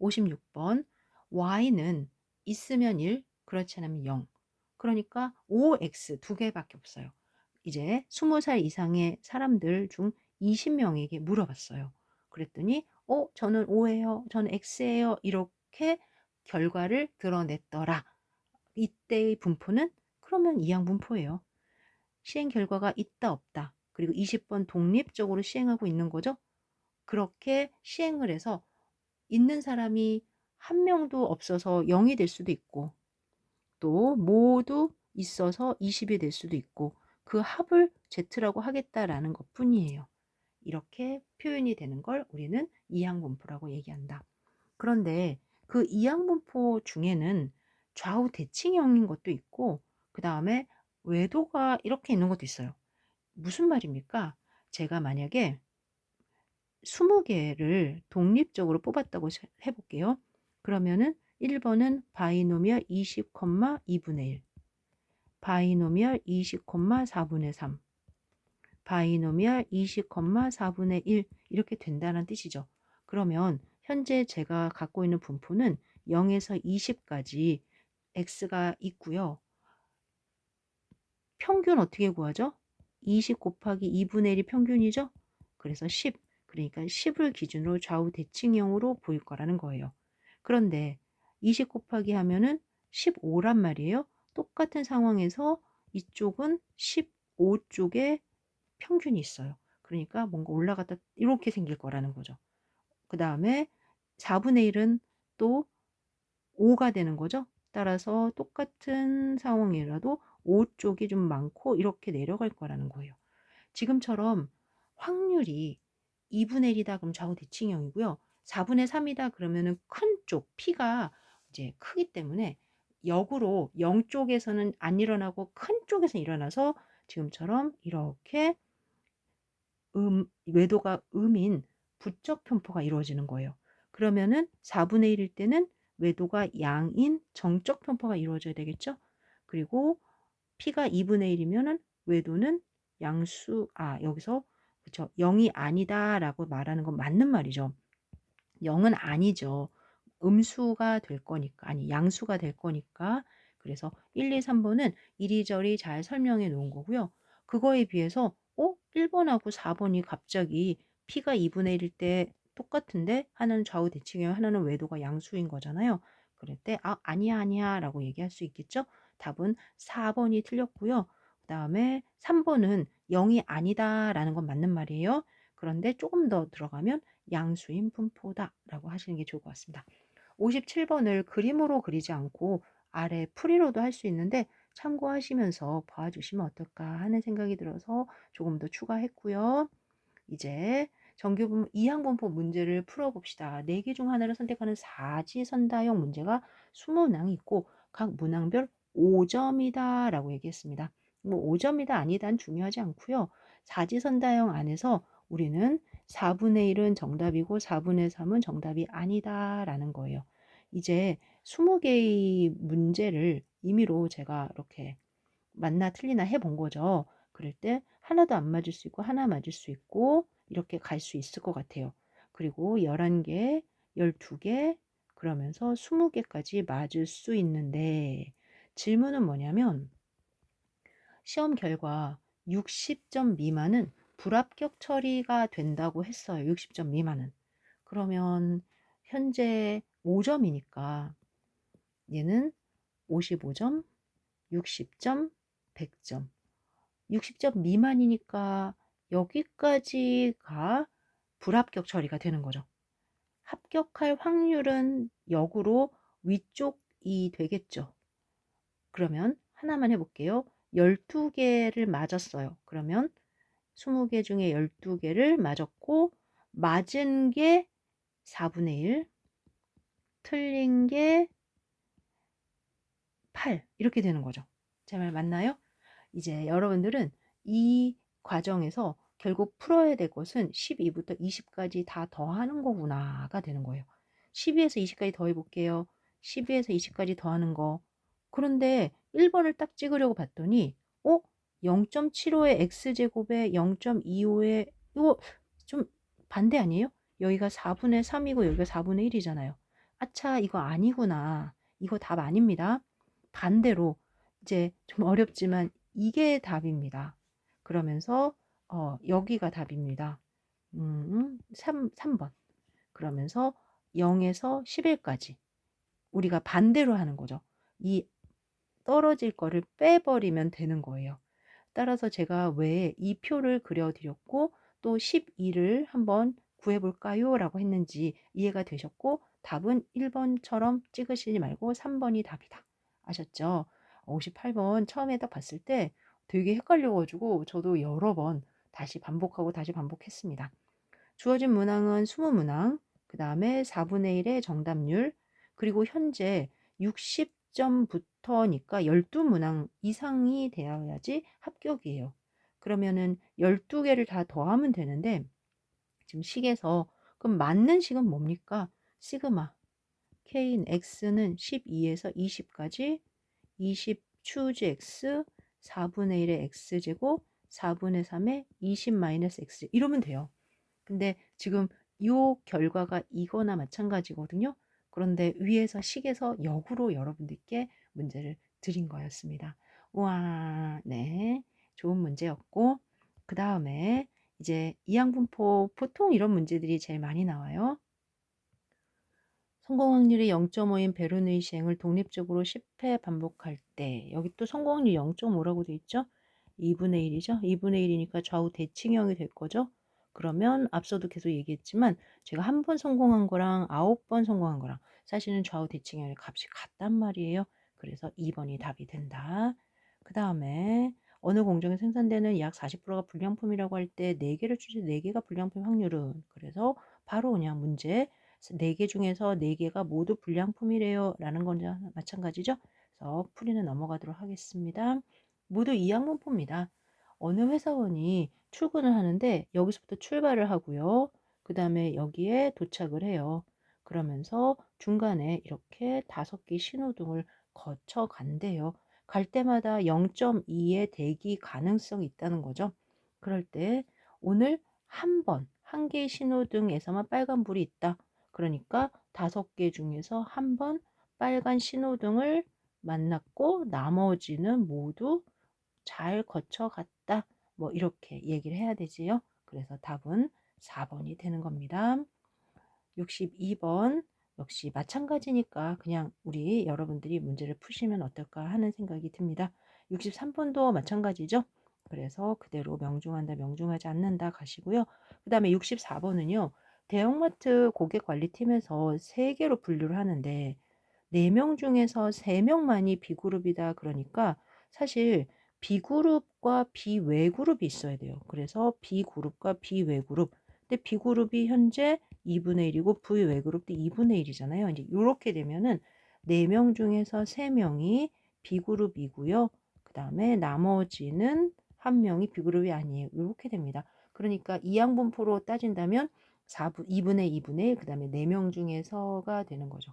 56번 y는 있으면 1, 그렇지 않으면 0. 그러니까 OX 두 개밖에 없어요. 이제 20살 이상의 사람들 중 20명에게 물어봤어요. 그랬더니 저는 O예요. 저는 X예요. 이렇게 결과를 드러냈더라. 이때의 분포는 그러면 이항 분포예요. 시행 결과가 있다 없다. 그리고 20번 독립적으로 시행하고 있는 거죠. 그렇게 시행을 해서 있는 사람이 한 명도 없어서 0이 될 수도 있고 또 모두 있어서 20이 될 수도 있고 그 합을 Z라고 하겠다라는 것뿐이에요. 이렇게 표현이 되는 걸 우리는 이항분포라고 얘기한다. 그런데 그 이항분포 중에는 좌우 대칭형인 것도 있고 그 다음에 외도가 이렇게 있는 것도 있어요. 무슨 말입니까? 제가 만약에 20개를 독립적으로 뽑았다고 해볼게요. 그러면은 1번은 바이노미얼 20,2분의 1, 바이노미얼 20,4분의 3, 바이노미얼 20,4분의 1 이렇게 된다는 뜻이죠. 그러면 현재 제가 갖고 있는 분포는 0에서 20까지 x가 있고요. 평균 어떻게 구하죠? 20 곱하기 2분의 1이 평균이죠? 그래서 10, 그러니까 10을 기준으로 좌우 대칭형으로 보일 거라는 거예요. 그런데 20 곱하기 하면은 15란 말이에요. 똑같은 상황에서 이쪽은 15쪽에 평균이 있어요. 그러니까 뭔가 올라갔다 이렇게 생길 거라는 거죠. 그 다음에 4분의 1은 또 5가 되는 거죠. 따라서 똑같은 상황이라도 5쪽이 좀 많고 이렇게 내려갈 거라는 거예요. 지금처럼 확률이 2분의 1이다 그럼 좌우 대칭형이고요. 4분의 3이다 그러면은 큰 쪽 P가 이제 크기 때문에 역으로 0쪽에서는 안 일어나고 큰 쪽에서 일어나서 지금처럼 이렇게 외도가 음인 부적 편포가 이루어지는 거예요. 그러면은 4분의 1일 때는 외도가 양인 정적 편포가 이루어져야 되겠죠. 그리고 P가 2분의 1이면은 외도는 양수, 여기서 그쵸 0이 아니다라고 말하는 건 맞는 말이죠. 0은 아니죠. 음수가 될 거니까, 아니 양수가 될 거니까. 그래서 1, 2, 3번은 이리저리 잘 설명해 놓은 거고요. 그거에 비해서 1번하고 4번이 갑자기 P가 2분의 1일 때 똑같은데 하나는 좌우 대칭이에요. 하나는 외도가 양수인 거잖아요. 그럴 때 아니야 아니야 라고 얘기할 수 있겠죠. 답은 4번이 틀렸고요. 그 다음에 3번은 0이 아니다 라는 건 맞는 말이에요. 그런데 조금 더 들어가면 양수인 분포다 라고 하시는 게 좋을 것 같습니다. 57번을 그림으로 그리지 않고 아래 풀이로도 할 수 있는데 참고하시면서 봐주시면 어떨까 하는 생각이 들어서 조금 더 추가했고요. 이제 정규분 이항분포 문제를 풀어봅시다. 4개 중 하나를 선택하는 사지선다형 문제가 20문항이 있고 각 문항별 5점이다 라고 얘기했습니다. 뭐 5점이다 아니다는 중요하지 않고요. 사지선다형 안에서 우리는 4분의 1은 정답이고 4분의 3은 정답이 아니다 라는 거예요. 이제 20개의 문제를 임의로 제가 이렇게 맞나 틀리나 해본 거죠. 그럴 때 하나도 안 맞을 수 있고 하나 맞을 수 있고 이렇게 갈 수 있을 것 같아요. 그리고 11개, 12개 그러면서 20개까지 맞을 수 있는데 질문은 뭐냐면 시험 결과 60점 미만은 불합격 처리가 된다고 했어요. 60점 미만은. 그러면 현재 5점이니까 얘는 55점, 60점, 100점. 60점 미만이니까 여기까지가 불합격 처리가 되는 거죠. 합격할 확률은 역으로 위쪽이 되겠죠. 그러면 하나만 해볼게요. 12개를 맞았어요. 그러면 20개 중에 12개를 맞았고 맞은 게 4분의 1, 틀린 게 8 이렇게 되는 거죠. 제 말 맞나요? 이제 여러분들은 이 과정에서 결국 풀어야 될 것은 12부터 20까지 다 더하는 거구나가 되는 거예요. 12에서 20까지 더해볼게요. 12에서 20까지 더하는 거. 그런데 1번을 딱 찍으려고 봤더니 0.75의 x제곱에 0.25의 이거 좀 반대 아니에요? 여기가 4분의 3이고 여기가 4분의 1이잖아요. 아차 이거 아니구나. 이거 답 아닙니다. 반대로 이제 좀 어렵지만 이게 답입니다. 그러면서 여기가 답입니다. 3번. 그러면서 0에서 11까지 우리가 반대로 하는 거죠. 이 떨어질 거를 빼버리면 되는 거예요. 따라서 제가 왜 이 표를 그려드렸고 또 12를 한번 구해볼까요? 라고 했는지 이해가 되셨고 답은 1번처럼 찍으시지 말고 3번이 답이다. 아셨죠? 58번 처음에 딱 봤을 때 되게 헷갈려가지고 저도 여러 번 다시 반복하고 다시 반복했습니다. 주어진 문항은 20문항, 그 다음에 4분의 1의 정답률, 그리고 현재 60점부터니까 12문항 이상이 되어야지 합격이에요. 그러면은 12개를 다 더하면 되는데 지금 식에서 그럼 맞는 식은 뭡니까? 시그마 K인 X는 12에서 20까지 20 추즈 X 4분의 1의 X제곱 4분의 3의 20 마이너스 X 이러면 돼요. 근데 지금 요 결과가 이거나 마찬가지거든요. 그런데 위에서 식에서 역으로 여러분들께 문제를 드린 거였습니다. 우와, 네. 좋은 문제였고, 그 다음에 이제 이항분포 보통 이런 문제들이 제일 많이 나와요. 성공 확률이 0.5인 베르누이 시행을 독립적으로 10회 반복할 때 여기 또 성공 확률 0.5라고 돼 있죠? 2분의 1이죠? 2분의 1이니까 좌우 대칭형이 될 거죠? 그러면 앞서도 계속 얘기했지만 제가 한 번 성공한 거랑 9번 성공한 거랑 사실은 좌우 대칭형의 값이 같단 말이에요. 그래서 2번이 답이 된다. 그 다음에 어느 공정에 생산되는 약 40%가 불량품이라고 할 때 4개를 추지 4개가 불량품 확률은 그래서 바로 그냥 문제 4개 중에서 4개가 모두 불량품이래요 라는 거랑 마찬가지죠. 그래서 풀이는 넘어가도록 하겠습니다. 모두 이항분포입니다. 어느 회사원이 출근을 하는데 여기서부터 출발을 하고요. 그 다음에 여기에 도착을 해요. 그러면서 중간에 이렇게 5개 신호등을 거쳐 간대요. 갈 때마다 0.2의 대기 가능성이 있다는 거죠. 그럴 때 오늘 한 개의 신호등에서만 빨간불이 있다. 그러니까 5개 중에서 한 번 빨간 신호등을 만났고 나머지는 모두 잘 거쳐갔다. 뭐 이렇게 얘기를 해야 되지요. 그래서 답은 4번이 되는 겁니다. 62번 역시 마찬가지니까 그냥 우리 여러분들이 문제를 푸시면 어떨까 하는 생각이 듭니다. 63번도 마찬가지죠. 그래서 그대로 명중한다, 명중하지 않는다 가시고요. 그 다음에 64번은요. 대형마트 고객관리팀에서 3개로 분류를 하는데 4명 중에서 3명만이 B그룹이다. 그러니까 사실 B그룹과 B외그룹이 있어야 돼요. 그래서 B그룹과 B외그룹. 근데 B그룹이 현재 2분의 1이고 V외그룹도 2분의 1이잖아요. 이제 이렇게 되면은 4명 중에서 3명이 B그룹이고요. 그 다음에 나머지는 1명이 B그룹이 아니에요. 이렇게 됩니다. 그러니까 이항분포로 따진다면 2분의 2분의 1, 그 다음에 4명 중에서가 되는 거죠.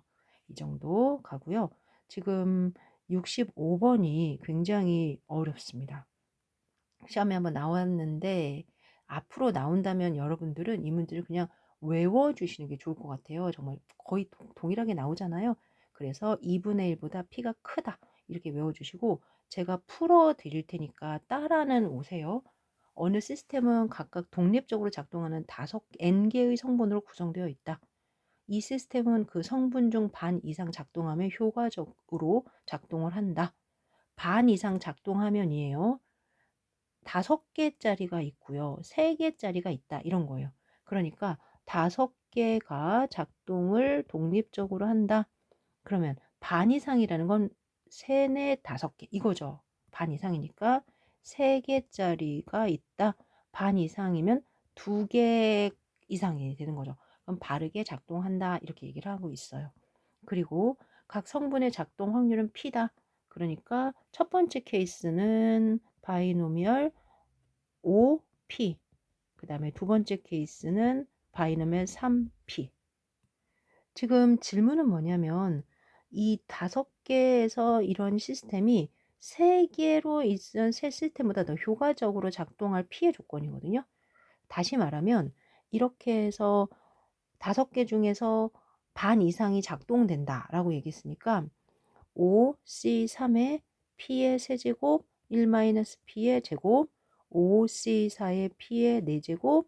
이 정도 가고요. 지금 65번이 굉장히 어렵습니다. 시험에 한번 나왔는데 앞으로 나온다면 여러분들은 이 문제를 그냥 외워주시는 게 좋을 것 같아요. 정말 거의 동일하게 나오잖아요. 그래서 2분의 1보다 P가 크다 이렇게 외워주시고 제가 풀어 드릴 테니까 따라는 오세요. 어느 시스템은 각각 독립적으로 작동하는 다섯 n개의 성분으로 구성되어 있다. 이 시스템은 그 성분 중 반 이상 작동하면 효과적으로 작동을 한다. 반 이상 작동하면이에요. 5개짜리가 있고요. 3개짜리가 있다. 이런 거예요. 그러니까 5개가 작동을 독립적으로 한다. 그러면 반 이상이라는 건 3, 4, 5개 이거죠. 반 이상이니까 3개짜리가 있다. 반 이상이면 2개 이상이 되는 거죠. 그럼 바르게 작동한다. 이렇게 얘기를 하고 있어요. 그리고 각 성분의 작동 확률은 P다. 그러니까 첫 번째 케이스는 바이노미얼 OP, 그 다음에 두 번째 케이스는 바이노미얼 3P. 지금 질문은 뭐냐면 이 5개에서 이런 시스템이 3개로 있은 새 시스템보다 더 효과적으로 작동할 피해 조건이거든요. 다시 말하면 이렇게 해서 5개 중에서 반 이상이 작동된다라고 얘기했으니까 5C3의 P의 세제곱 1-P의 제곱 5C4의 P의 4제곱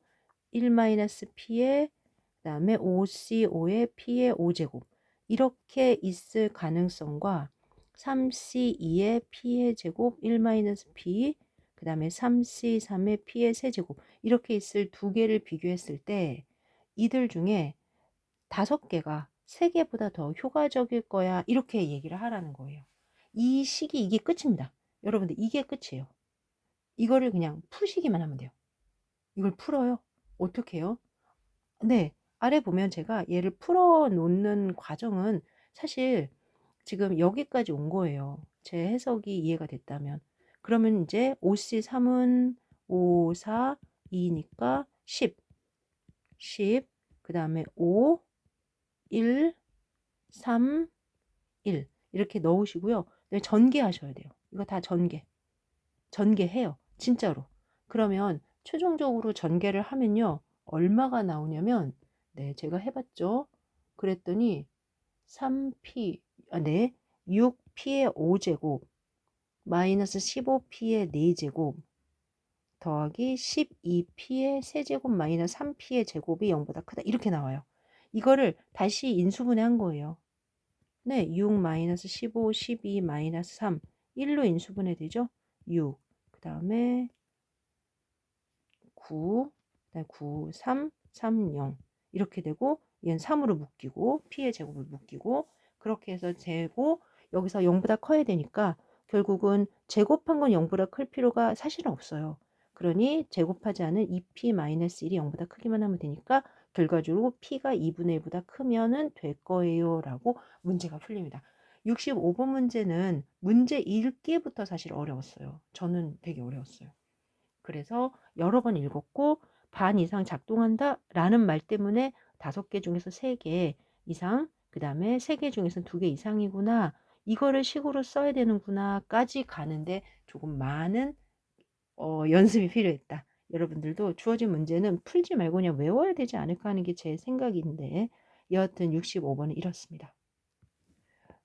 1-P의 그 다음에 5C5의 P의 5제곱 이렇게 있을 가능성과 3C2의 P의 제곱 1-P 그 다음에 3C3의 P의 세제곱 이렇게 있을 두 개를 비교했을 때 이들 중에 5개가 3개보다 더 효과적일 거야 이렇게 얘기를 하라는 거예요. 이 식이 이게 끝입니다. 여러분들 이게 끝이에요. 이거를 그냥 푸시기만 하면 돼요. 이걸 풀어요. 어떻게 해요? 네. 아래 보면 제가 얘를 풀어 놓는 과정은 사실 지금 여기까지 온 거예요. 제 해석이 이해가 됐다면. 그러면 이제 5C3은 5, 4, 2니까 10, 10, 그 다음에 5, 1, 3, 1 이렇게 넣으시고요. 네, 전개하셔야 돼요. 이거 다 전개해요. 진짜로. 그러면 최종적으로 전개를 하면요. 얼마가 나오냐면 네, 제가 해봤죠. 그랬더니 3p, 네, 6p의 5제곱 마이너스 15p의 4제곱 더하기 12p의 세제곱 마이너스 3p의 제곱이 0보다 크다. 이렇게 나와요. 이거를 다시 인수분해한 거예요. 네, 6 마이너스 15, 12 마이너스 3 1로 인수분해 되죠? 6, 그 다음에 9, 그다음에 9, 3, 3, 0 이렇게 되고 얘는 3으로 묶이고 p의 제곱을 묶이고 그렇게 해서 재고 여기서 0보다 커야 되니까 결국은 제곱한 건 0보다 클 필요가 사실은 없어요. 그러니 제곱하지 않은 2p-1이 0보다 크기만 하면 되니까 결과적으로 p가 2분의 1보다 크면은 될 거예요 라고 문제가 풀립니다. 65번 문제는 문제 읽기부터 사실 어려웠어요. 저는 되게 어려웠어요. 그래서 여러 번 읽었고 반 이상 작동한다 라는 말 때문에 5개 중에서 3개 이상 그 다음에 3개 중에서 2개 이상이구나 이거를 식으로 써야 되는구나 까지 가는데 조금 많은 연습이 필요했다. 여러분들도 주어진 문제는 풀지 말고 그냥 외워야 되지 않을까 하는 게 제 생각인데 여하튼 65번은 이렇습니다.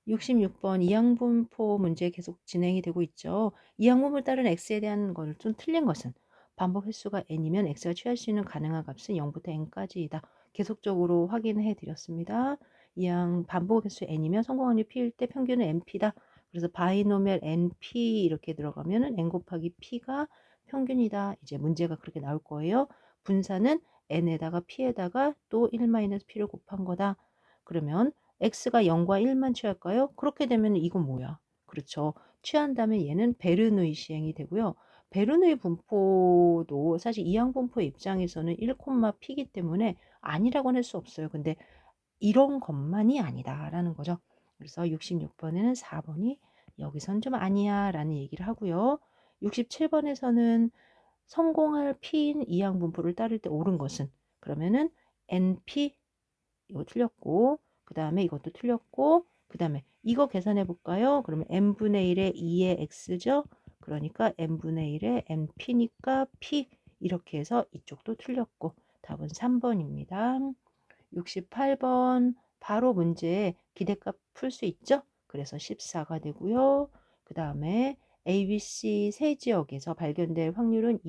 66번 이항분포 문제 계속 진행이 되고 있죠. 이항분포를 따른 x에 대한 것을 좀 틀린 것은 반복 횟수가 n이면 x가 취할 수 있는 가능한 값은 0부터 n까지이다. 계속적으로 확인해 드렸습니다. 이항 반복 횟수 n이면 성공 확률 p일 때 평균은 np다. 그래서 바이노미얼 np 이렇게 들어가면은 n 곱하기 p가 평균이다. 이제 문제가 그렇게 나올 거예요. 분사는 n에다가 p에다가 또 1-p를 곱한 거다. 그러면 x가 0과 1만 취할까요? 그렇게 되면 이건 뭐야? 그렇죠. 취한다면 얘는 베르누이 시행이 되고요. 베르누이 분포도 사실 이항 분포의 입장에서는 1, p이기 때문에 아니라고는 할 수 없어요. 근데 이런 것만이 아니다라는 거죠. 그래서 66번에는 4번이 여기선 좀 아니야 라는 얘기를 하고요. 67번에서는 성공할 p인 이항 분포를 따를 때 옳은 것은 그러면은 np 이거 틀렸고 그 다음에 이것도 틀렸고 그 다음에 이거 계산해 볼까요? 그러면 n분의 1의 2의 x죠. 그러니까 n분의 1의 np니까 p 이렇게 해서 이쪽도 틀렸고 답은 3번입니다. 68번 바로 문제 기대값 풀 수 있죠? 그래서 14가 되고요. 그 다음에 ABC 세 지역에서 발견될 확률은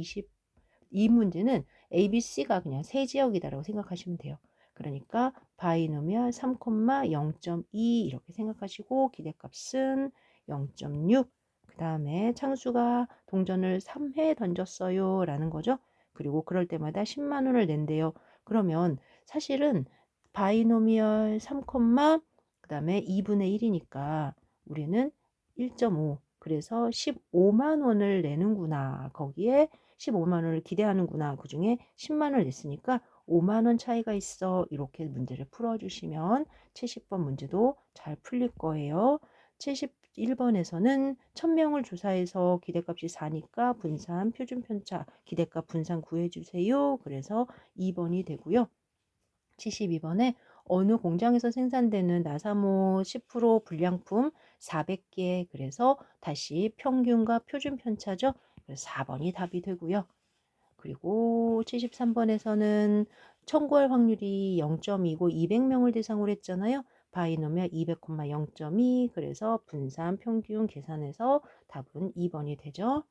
이 문제는 ABC가 그냥 세 지역이다라고 생각하시면 돼요. 그러니까 바이노미얼 3,0.2 이렇게 생각하시고 기대값은 0.6. 그다음에 창수가 동전을 3회 던졌어요 라는 거죠. 그리고 그럴 때마다 10만 원을 낸대요. 그러면 사실은 바이노미얼 3, 그다음에 2분의 1이니까 우리는 1.5 그래서 15만 원을 내는구나. 거기에 15만 원을 기대하는구나. 그중에 10만 원을 냈으니까 5만 원 차이가 있어. 이렇게 문제를 풀어주시면 70번 문제도 잘 풀릴 거예요. 71번에서는 1000명을 조사해서 기대값이 4니까 분산 표준편차 기대값 분산 구해주세요. 그래서 2번이 되고요. 72번에 어느 공장에서 생산되는 나사모 10% 불량품 400개 그래서 다시 평균과 표준 편차죠. 그래서 4번이 답이 되고요. 그리고 73번에서는 청구할 확률이 0.2고 200명을 대상으로 했잖아요. 바이노미얼 200, 0.2 그래서 분산 평균 계산해서 답은 2번이 되죠.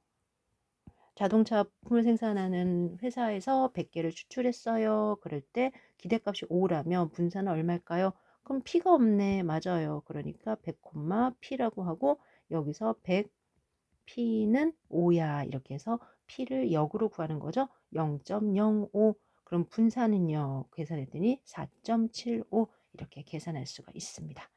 자동차 부품을 생산하는 회사에서 100개를 추출했어요. 그럴 때 기대값이 5라면 분산은 얼마일까요? 그럼 P가 없네. 맞아요. 그러니까 100, P라고 하고 여기서 100 P는 5야. 이렇게 해서 P를 역으로 구하는 거죠. 0.05. 그럼 분산은요. 계산했더니 4.75 이렇게 계산할 수가 있습니다.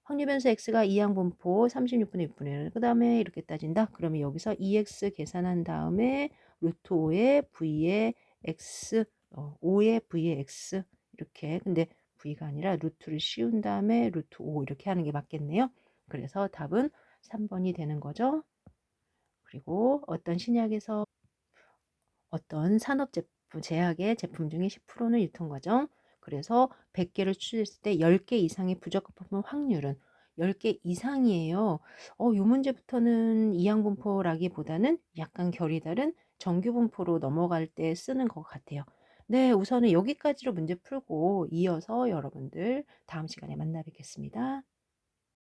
확률변수 x가 이항분포 36분의 6분의 1. 그 다음에 이렇게 따진다. 그러면 여기서 2x 계산한 다음에 루트 5의 v의 x, 5의 v의 x 이렇게. 근데 v가 아니라 루트를 씌운 다음에 루트 5 이렇게 하는 게 맞겠네요. 그래서 답은 3번이 되는 거죠. 그리고 어떤 산업 제품, 제약의 제품 중에 10%는 유통과정. 그래서 100개를 추출했을 때 10개 이상의 부적합품 확률은 10개 이상이에요. 이 문제부터는 이항분포라기보다는 약간 결이 다른 정규분포로 넘어갈 때 쓰는 것 같아요. 네, 우선은 여기까지로 문제 풀고 이어서 여러분들 다음 시간에 만나 뵙겠습니다.